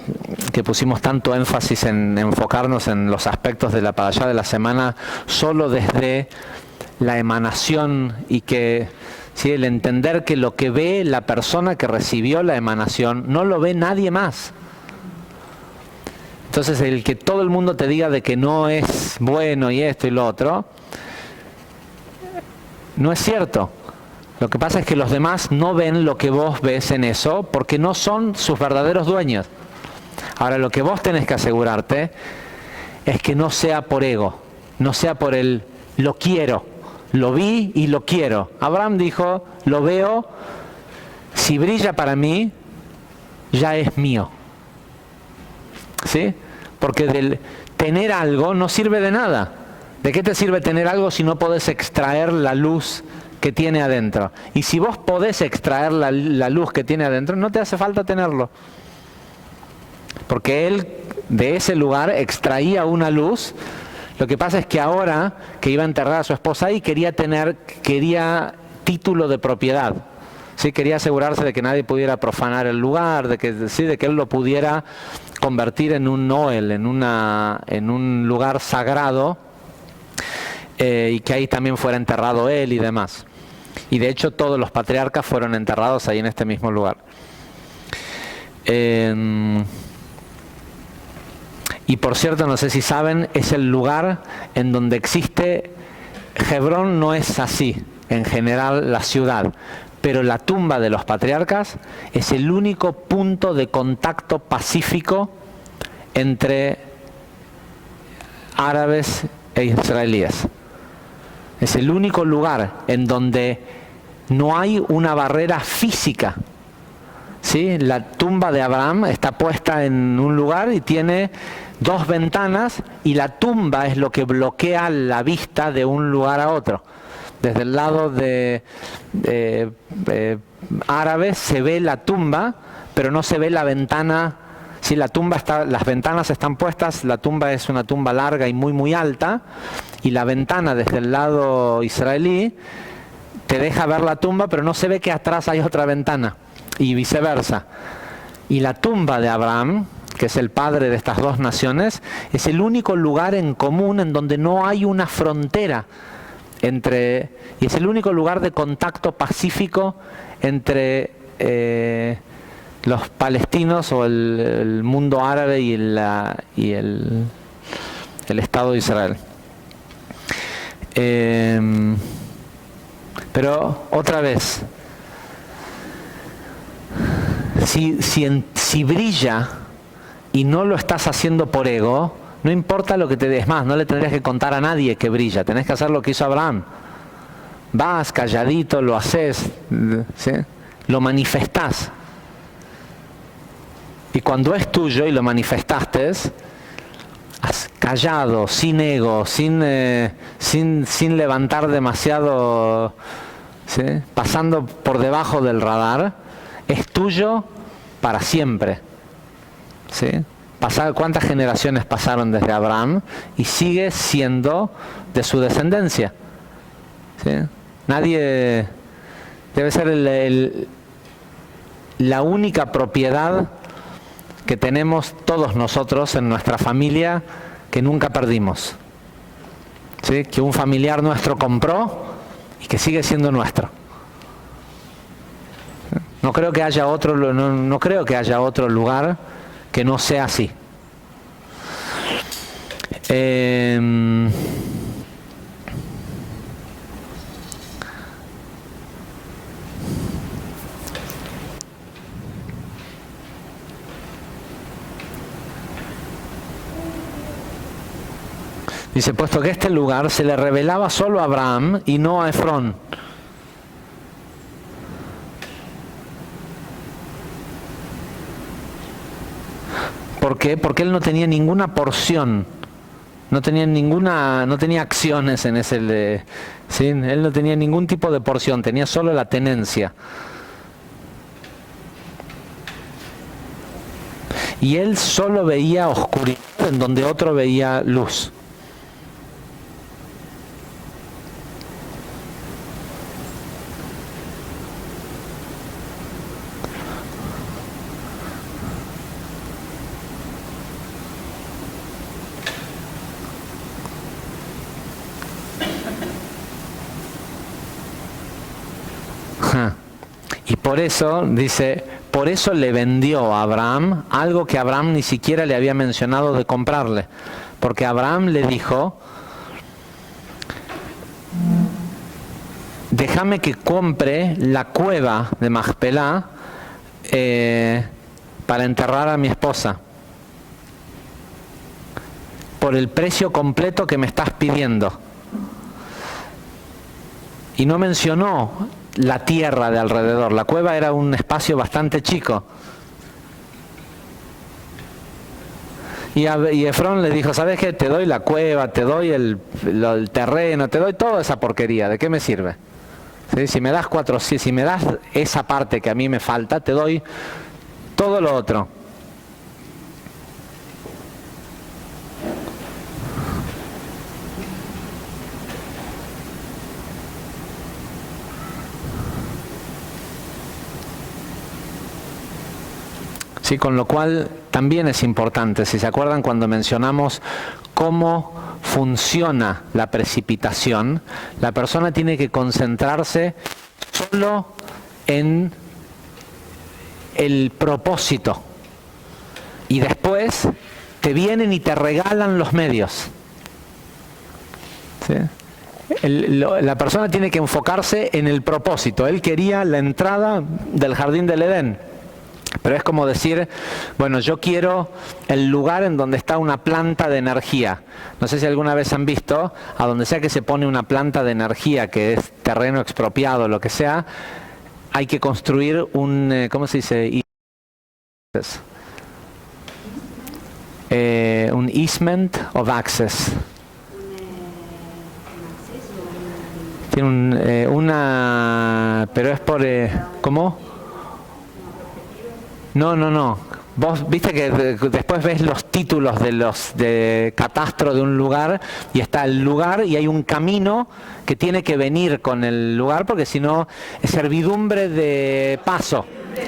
pusimos tanto énfasis en enfocarnos en los aspectos de la parashá de la semana solo desde la emanación y que ¿sí? El entender que lo que ve la persona que recibió la emanación no lo ve nadie más. Entonces el que todo el mundo te diga de que no es bueno y esto y lo otro, no es cierto. Lo que pasa es que los demás no ven lo que vos ves en eso porque no son sus verdaderos dueños. Ahora lo que vos tenés que asegurarte es que no sea por ego, no sea por el lo quiero, lo vi y lo quiero. Abraham dijo, lo veo, si brilla para mí, ya es mío. ¿Sí? Porque del tener algo no sirve de nada. ¿De qué te sirve tener algo si no podés extraer la luz que tiene adentro? Y si vos podés extraer la luz que tiene adentro, no te hace falta tenerlo. Porque él de ese lugar extraía una luz. Lo que pasa es que ahora que iba a enterrar a su esposa ahí quería título de propiedad. ¿Sí? Quería asegurarse de que nadie pudiera profanar el lugar, de que él lo pudiera convertir en un Noel, en un lugar sagrado, y que ahí también fuera enterrado él y demás. Y de hecho todos los patriarcas fueron enterrados ahí en este mismo lugar. Y por cierto, no sé si saben, es el lugar en donde existe, Hebrón no es así, en general la ciudad, pero la tumba de los patriarcas es el único punto de contacto pacífico entre árabes e israelíes. Es el único lugar en donde no hay una barrera física. ¿Sí? La tumba de Abraham está puesta en un lugar y tiene 2 ventanas y la tumba es lo que bloquea la vista de un lugar a otro. Desde el lado de árabe se ve la tumba, pero no se ve la ventana. Sí, las ventanas están puestas, la tumba es una tumba larga y muy muy alta, y la ventana desde el lado israelí te deja ver la tumba, pero no se ve que atrás hay otra ventana, y viceversa. Y la tumba de Abraham, que es el padre de estas 2 naciones, es el único lugar en común en donde no hay una frontera y es el único lugar de contacto pacífico entre los palestinos o el mundo árabe y el Estado de Israel. Pero otra vez, si brilla y no lo estás haciendo por ego, no importa lo que te des más, no le tendrías que contar a nadie que brilla, tenés que hacer lo que hizo Abraham. Vas calladito, lo haces, ¿sí? Lo manifestás. Y cuando es tuyo y lo manifestaste, callado, sin ego, sin levantar demasiado, ¿sí? Pasando por debajo del radar, es tuyo para siempre. ¿Sí? ¿Cuántas generaciones pasaron desde Abraham? Y sigue siendo de su descendencia. ¿Sí? Nadie debe ser la única propiedad que tenemos todos nosotros en nuestra familia que nunca perdimos. ¿Sí? Que un familiar nuestro compró y que sigue siendo nuestro. No creo que haya otro lugar que no sea así. Dice, puesto que este lugar se le revelaba solo a Abraham y no a Efrón. ¿Por qué? Porque él no tenía ninguna porción, no tenía acciones en ese, ¿sí? Él no tenía ningún tipo de porción, tenía solo la tenencia. Y él solo veía oscuridad en donde otro veía luz. Y por eso, dice, por eso le vendió a Abraham algo que Abraham ni siquiera le había mencionado de comprarle. Porque Abraham le dijo, déjame que compre la cueva de Macpelá para enterrar a mi esposa. Por el precio completo que me estás pidiendo. Y no mencionó la tierra de alrededor. La cueva era un espacio bastante chico. Y Efrón le dijo, ¿sabes qué? Te doy la cueva, te doy el terreno, te doy toda esa porquería. ¿De qué me sirve? ¿Sí? Si me das si me das esa parte que a mí me falta, te doy todo lo otro. Sí, con lo cual también es importante, si se acuerdan cuando mencionamos cómo funciona la precipitación, la persona tiene que concentrarse solo en el propósito y después te vienen y te regalan los medios. ¿Sí? La persona tiene que enfocarse en el propósito. Él quería la entrada del jardín del Edén. Pero es como decir, bueno, yo quiero el lugar en donde está una planta de energía. No sé si alguna vez han visto, a donde sea que se pone una planta de energía, que es terreno expropiado, lo que sea, hay que construir un, ¿cómo se dice? Un easement of access. Tiene una, pero es por, ¿cómo? No. Vos viste que después ves los títulos de catastro de un lugar y está el lugar y hay un camino que tiene que venir con el lugar porque si no es servidumbre de paso,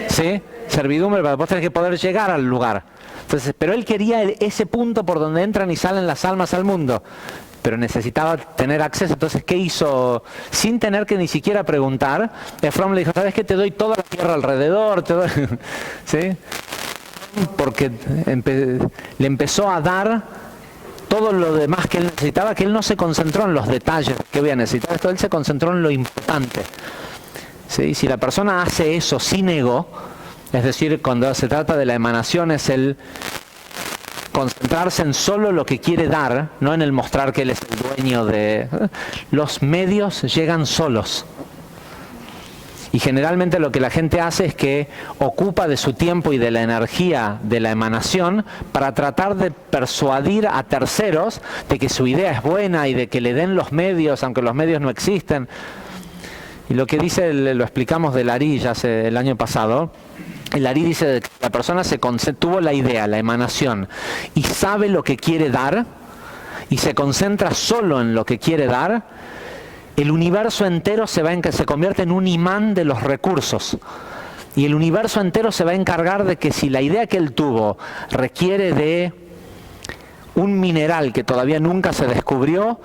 ¿sí? Servidumbre para vos tenés que poder llegar al lugar. Entonces, pero él quería ese punto por donde entran y salen las almas al mundo. Pero necesitaba tener acceso. Entonces, ¿qué hizo? Sin tener que ni siquiera preguntar, Efrón le dijo, ¿sabes qué? Te doy toda la tierra alrededor, te doy... ¿Sí? Porque le empezó a dar todo lo demás que él necesitaba, que él no se concentró en los detalles que voy a necesitar, esto él se concentró en lo importante. ¿Sí? Si la persona hace eso sin ego, es decir, cuando se trata de la emanación, es el concentrarse en solo lo que quiere dar, no en el mostrar que él es el dueño de... Los medios llegan solos. Y generalmente lo que la gente hace es que ocupa de su tiempo y de la energía de la emanación para tratar de persuadir a terceros de que su idea es buena y de que le den los medios, aunque los medios no existen. Y lo que dice, lo explicamos de Larí ya el año pasado. El Larí dice que la persona tuvo la idea, la emanación, y sabe lo que quiere dar, y se concentra solo en lo que quiere dar, el universo entero se convierte en un imán de los recursos. Y el universo entero se va a encargar de que si la idea que él tuvo requiere de un mineral que todavía nunca se descubrió,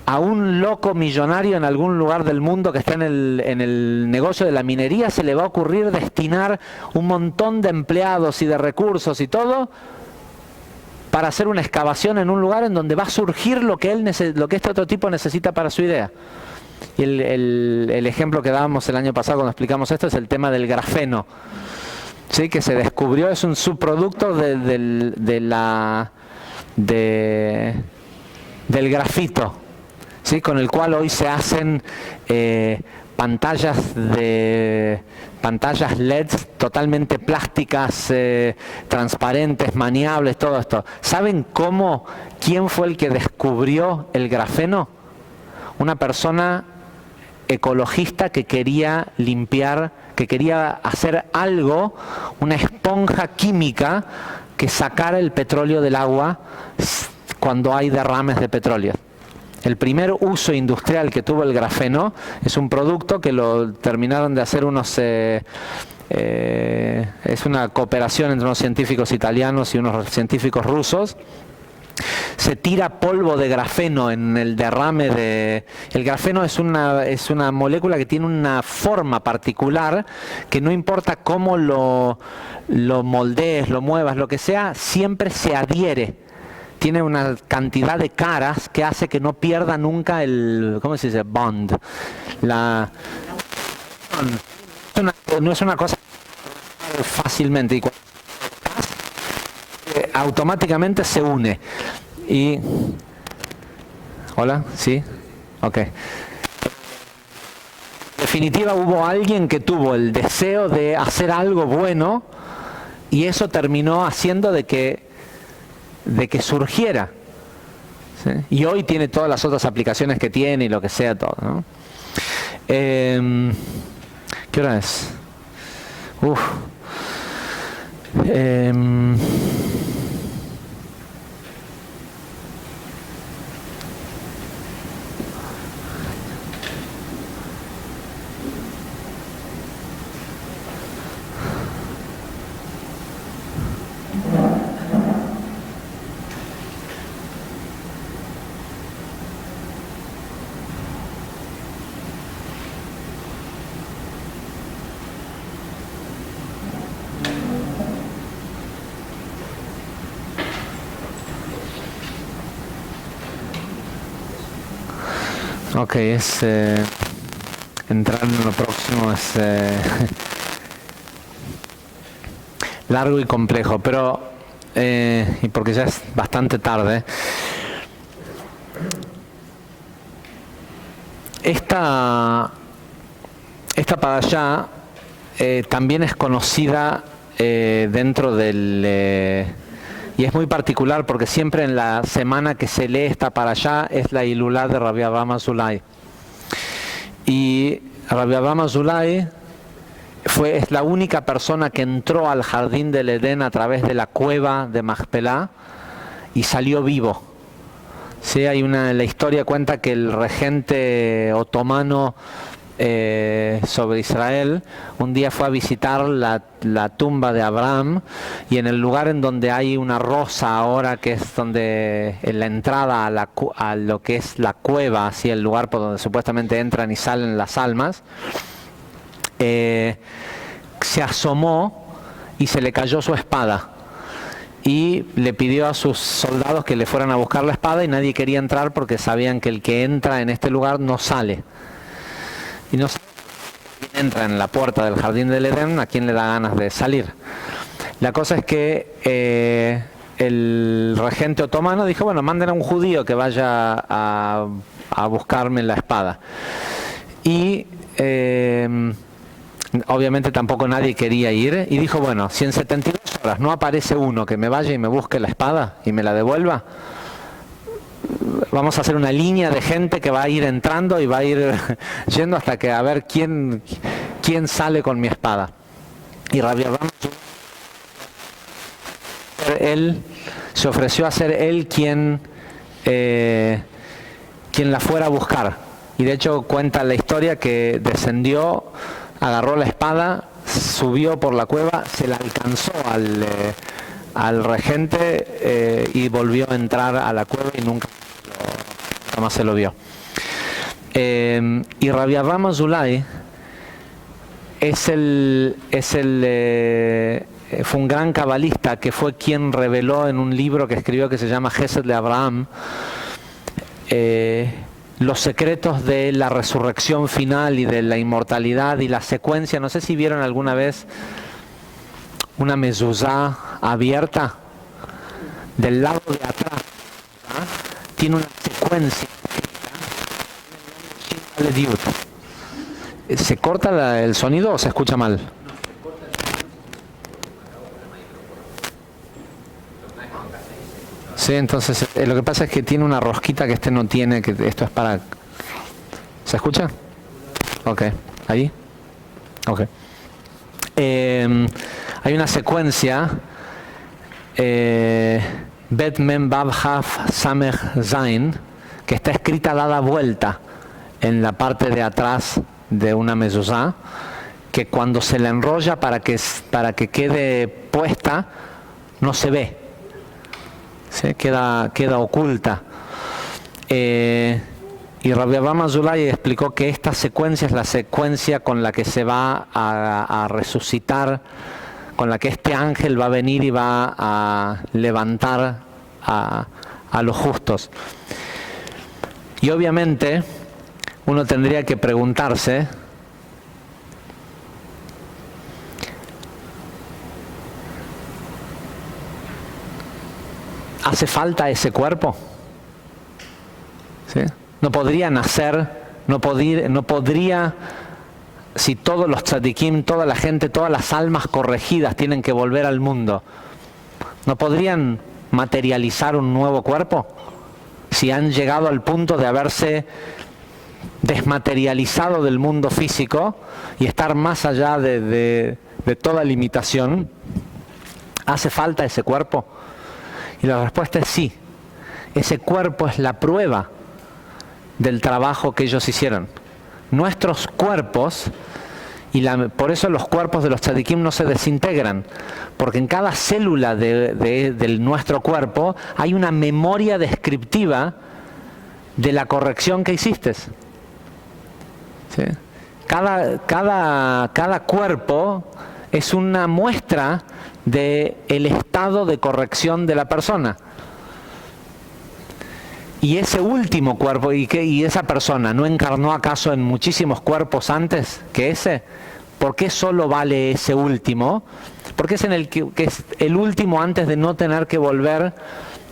a un loco millonario en algún lugar del mundo que está en el negocio de la minería se le va a ocurrir destinar un montón de empleados y de recursos y todo para hacer una excavación en un lugar en donde va a surgir lo que este otro tipo necesita para su idea. Y el ejemplo que dábamos el año pasado cuando explicamos esto es el tema del grafeno, ¿sí? Que se descubrió, es un subproducto del grafito, ¿sí? Con el cual hoy se hacen pantallas LEDs totalmente plásticas, transparentes, maniables, todo esto. ¿Saben quién fue el que descubrió el grafeno? Una persona ecologista que quería limpiar, que quería hacer algo, una esponja química que sacara el petróleo del agua cuando hay derrames de petróleo. El primer uso industrial que tuvo el grafeno es un producto que lo terminaron de hacer es una cooperación entre unos científicos italianos y unos científicos rusos, se tira polvo de grafeno en el derrame de... El grafeno es una molécula que tiene una forma particular que no importa cómo lo moldees, lo muevas, lo que sea, siempre se adhiere. Tiene una cantidad de caras que hace que no pierda nunca el... ¿Cómo se dice? Bond. No es una cosa fácilmente. Y cuando automáticamente se une. Y... ¿Hola? ¿Sí? Ok. En definitiva, hubo alguien que tuvo el deseo de hacer algo bueno y eso terminó haciendo de que surgiera. ¿Sí? Y hoy tiene todas las otras aplicaciones que tiene y lo que sea todo, ¿no? ¿Qué hora es? Ok, entrar en lo próximo es largo y complejo, pero y porque ya es bastante tarde, esta parashá también es conocida dentro del... y es muy particular porque siempre en la semana que se lee esta parashá es la Hilulá de Rabbi Avraham Azulay. Y Rabbi Avraham Azulay es la única persona que entró al jardín del Edén a través de la cueva de Machpelah y salió vivo. Sí, la historia cuenta que el regente otomano sobre Israel un día fue a visitar la tumba de Abraham y en el lugar en donde hay una rosa ahora, que es donde en la entrada a lo que es la cueva, así el lugar por donde supuestamente entran y salen las almas, se asomó y se le cayó su espada y le pidió a sus soldados que le fueran a buscar la espada y nadie quería entrar porque sabían que el que entra en este lugar no sale. Y no sabe quién entra en la puerta del jardín del Edén, a quién le da ganas de salir. La cosa es que el regente otomano dijo, bueno, manden a un judío que vaya a buscarme la espada. Y obviamente tampoco nadie quería ir. Y dijo, bueno, si en 72 horas no aparece uno que me vaya y me busque la espada y me la devuelva, vamos a hacer una línea de gente que va a ir entrando y va a ir yendo hasta que a ver quién sale con mi espada. Y Rabbi Avraham él se ofreció a ser él quien la fuera a buscar. Y de hecho cuenta la historia que descendió, agarró la espada, subió por la cueva, se la alcanzó al regente y volvió a entrar a la cueva y nunca más se lo vio. Y Rabbi Avraham Azulay fue un gran cabalista que fue quien reveló en un libro que escribió que se llama Gesed de Abraham los secretos de la resurrección final y de la inmortalidad y la secuencia. No sé si vieron alguna vez una mezuzá abierta del lado de atrás, ¿ah? Tiene una secuencia. ¿Se corta el sonido o se escucha mal? Sí, entonces lo que pasa es que tiene una rosquita que este no tiene, que esto es para... ¿Se escucha? Ok, ¿ahí? Ok. Hay una secuencia, Bet Mem Bab Haf Samech Zain, que está escrita dada vuelta en la parte de atrás de una mezuzá, que cuando se la enrolla para que quede puesta, no se ve. ¿sí? Queda oculta. Y Rabbi Avraham Azulay explicó que esta secuencia es la secuencia con la que se va a resucitar, con la que este ángel va a venir y va a levantar a los justos. Y obviamente uno tendría que preguntarse, ¿hace falta ese cuerpo? ¿Sí? No podría nacer, no podría, si todos los tzadikim, toda la gente, todas las almas corregidas tienen que volver al mundo, ¿no podrían materializar un nuevo cuerpo? Si han llegado al punto de haberse desmaterializado del mundo físico y estar más allá de toda limitación, ¿hace falta ese cuerpo? Y la respuesta es sí. Ese cuerpo es la prueba del trabajo que ellos hicieron. Nuestros cuerpos, por eso los cuerpos de los tzadikim no se desintegran, porque en cada célula de nuestro cuerpo hay una memoria descriptiva de la corrección que hiciste. ¿Sí? Cada cuerpo es una muestra del estado de corrección de la persona. Y ese último cuerpo, y esa persona, ¿no encarnó acaso en muchísimos cuerpos antes que ese? ¿Por qué solo vale ese último? Porque es que es el último antes de no tener que volver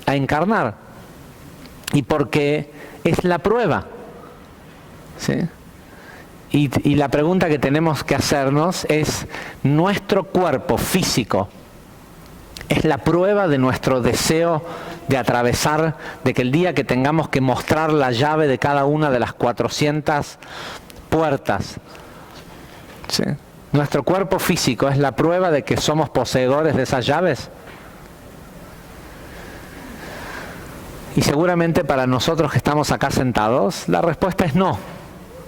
a encarnar. Y porque es la prueba. ¿Sí? Y la pregunta que tenemos que hacernos es, ¿nuestro cuerpo físico es la prueba de nuestro deseo de atravesar, de que el día que tengamos que mostrar la llave de cada una de las 400 puertas, ¿sí? ¿Nuestro cuerpo físico es la prueba de que somos poseedores de esas llaves? Y seguramente para nosotros que estamos acá sentados, la respuesta es no.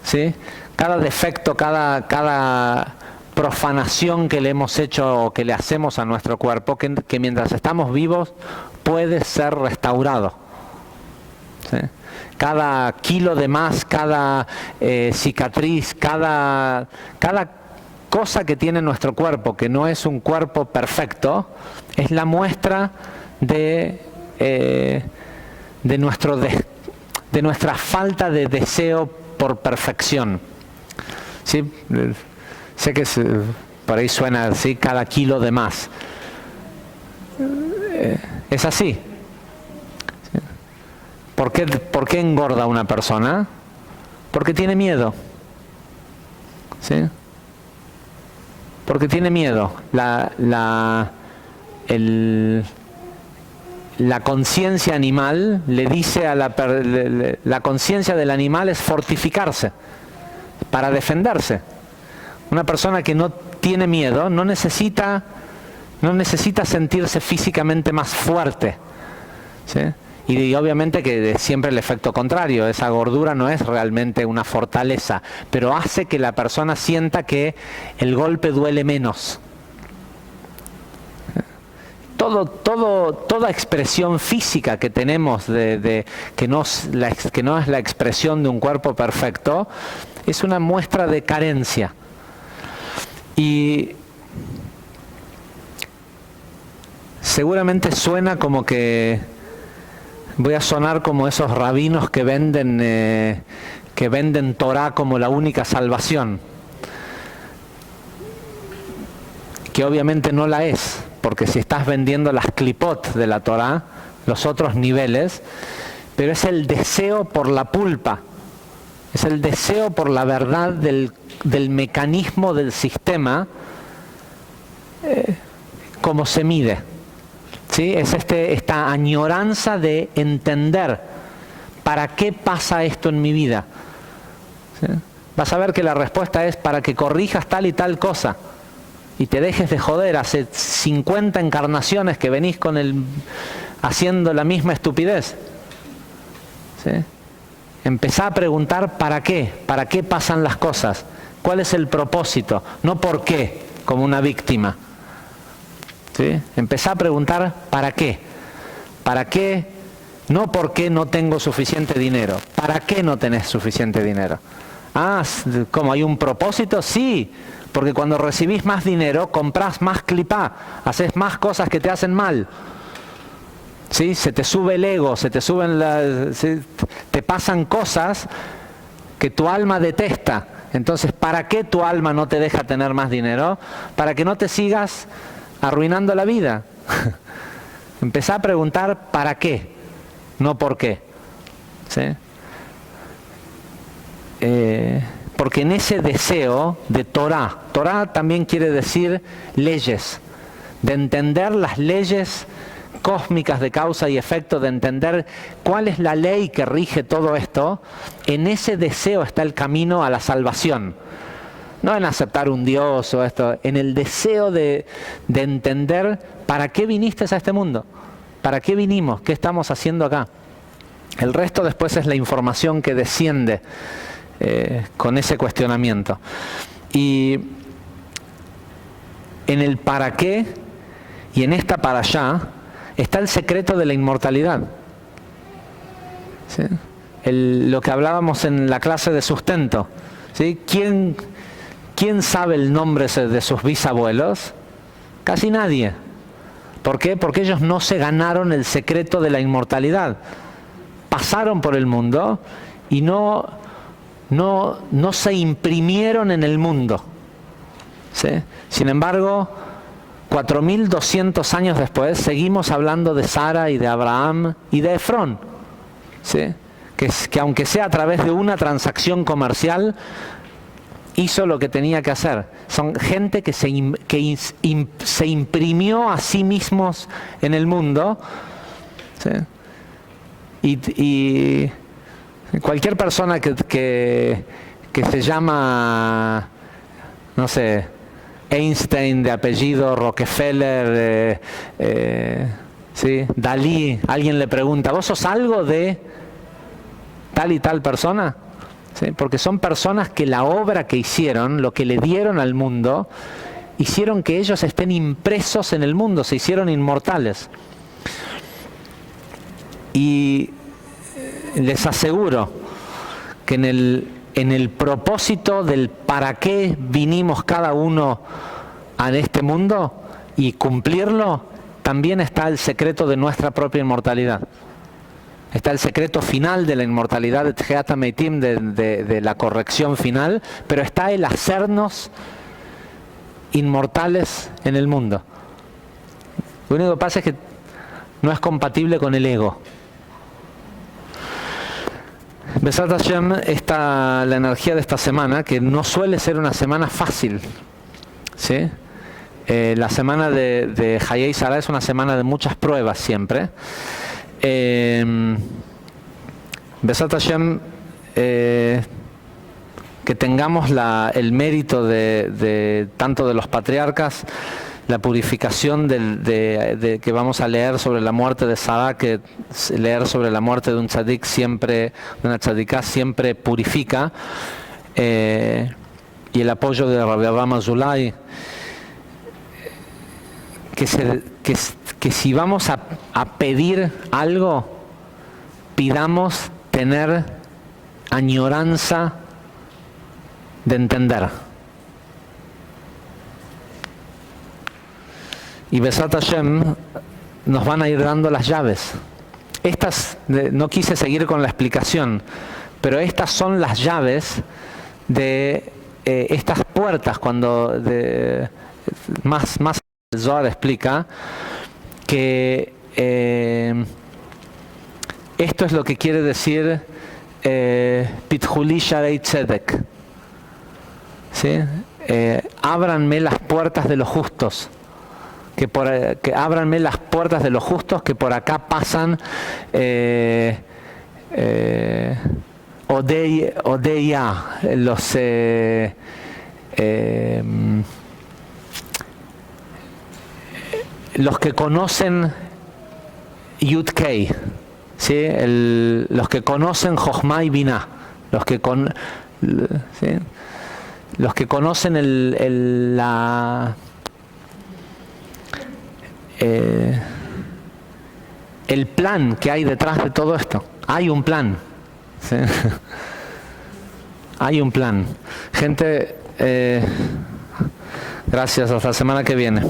¿Sí? Cada defecto, cada profanación que le hemos hecho o que le hacemos a nuestro cuerpo, que mientras estamos vivos puede ser restaurado. ¿Sí? Cada kilo de más, cada cicatriz, cada cosa que tiene nuestro cuerpo, que no es un cuerpo perfecto, es la muestra de nuestra falta de deseo por perfección. ¿Sí? Sé que por ahí suena así, cada kilo de más. Es así. ¿Sí? ¿Por qué engorda una persona? Porque tiene miedo. ¿Sí? Porque tiene miedo. La conciencia animal le dice a la conciencia del animal es fortificarse para defenderse. Una persona que no tiene miedo no necesita sentirse físicamente más fuerte. ¿Sí? Y obviamente que siempre el efecto contrario, esa gordura no es realmente una fortaleza, pero hace que la persona sienta que el golpe duele menos. Toda expresión física que tenemos que no es la expresión de un cuerpo perfecto, es una muestra de carencia. Y seguramente suena como que voy a sonar como esos rabinos que venden Torah como la única salvación, que obviamente no la es. Porque si estás vendiendo las clipot de la Torah, los otros niveles, pero es el deseo por la pulpa, es el deseo por la verdad del mecanismo del sistema, cómo se mide. ¿Sí? Es esta añoranza de entender para qué pasa esto en mi vida. ¿Sí? Vas a ver que la respuesta es para que corrijas tal y tal cosa. Y te dejes de joder, hace 50 encarnaciones que venís haciendo la misma estupidez. ¿Sí? Empezá a preguntar ¿para qué? ¿Para qué pasan las cosas? ¿Cuál es el propósito? No por qué, como una víctima. ¿Sí? Empezá a preguntar ¿para qué? ¿Para qué? No porque no tengo suficiente dinero. ¿Para qué no tenés suficiente dinero? Ah, ¿cómo? ¿Hay un propósito? Sí, porque cuando recibís más dinero, comprás más clipá, haces más cosas que te hacen mal. ¿Sí? Se te sube el ego, se te suben ¿sí? Te pasan cosas que tu alma detesta. Entonces, ¿para qué tu alma no te deja tener más dinero? Para que no te sigas arruinando la vida. Empezá a preguntar ¿para qué? No por qué. ¿Sí? Porque en ese deseo de Torah, Torah también quiere decir leyes, de entender las leyes cósmicas de causa y efecto, de entender cuál es la ley que rige todo esto, en ese deseo está el camino a la salvación. No en aceptar un Dios o esto, en el deseo de entender para qué viniste a este mundo, para qué vinimos, qué estamos haciendo acá. El resto después es la información que desciende con ese cuestionamiento. Y en el para qué y en esta para allá está el secreto de la inmortalidad. ¿Sí? Lo que hablábamos en la clase de sustento. ¿Sí? ¿Quién sabe el nombre de sus bisabuelos? Casi nadie. ¿Por qué? Porque ellos no se ganaron el secreto de la inmortalidad. Pasaron por el mundo y no se imprimieron en el mundo. ¿Sí? Sin embargo, 4.200 años después, seguimos hablando de Sara y de Abraham y de Efrón. ¿Sí? Que aunque sea a través de una transacción comercial, hizo lo que tenía que hacer. Son gente que se imprimió a sí mismos en el mundo. ¿Sí? Y cualquier persona que se llama, no sé, Einstein de apellido, Rockefeller, ¿sí? Dalí, alguien le pregunta, ¿vos sos algo de tal y tal persona? ¿Sí? Porque son personas que la obra que hicieron, lo que le dieron al mundo, hicieron que ellos estén impresos en el mundo, se hicieron inmortales. Y les aseguro que en el propósito del para qué vinimos cada uno a este mundo y cumplirlo, también está el secreto de nuestra propia inmortalidad. Está el secreto final de la inmortalidad de Tjeat HaMeitim, de la corrección final, pero está el hacernos inmortales en el mundo. Lo único que pasa es que no es compatible con el ego. Besat Hashem, la energía de esta semana, que no suele ser una semana fácil, ¿sí? La semana de Hayei Sarah es una semana de muchas pruebas siempre. Besat Hashem, que tengamos el mérito de tanto de los patriarcas, la purificación de que vamos a leer sobre la muerte de Sarah, que leer sobre la muerte de un tzadik siempre, de una tzadiká siempre purifica, y el apoyo de Rabbi Avraham Azulay, que si vamos a pedir algo, pidamos tener añoranza de entender. Y Besat Hashem nos van a ir dando las llaves. No quise seguir con la explicación, pero estas son las llaves de estas puertas. Cuando más el Zohar explica que esto es lo que quiere decir Pitjuli Sharei Tzedek. ¿Sí? Ábranme las puertas de los justos. Que ábranme las puertas de los justos, que por acá pasan Odeya, los que conocen Yud-Kei, ¿sí? Los que conocen Jochma y Binah, los que conocen el plan que hay detrás de todo esto. Hay un plan. ¿Sí? Hay un plan. Gente, gracias, hasta la semana que viene.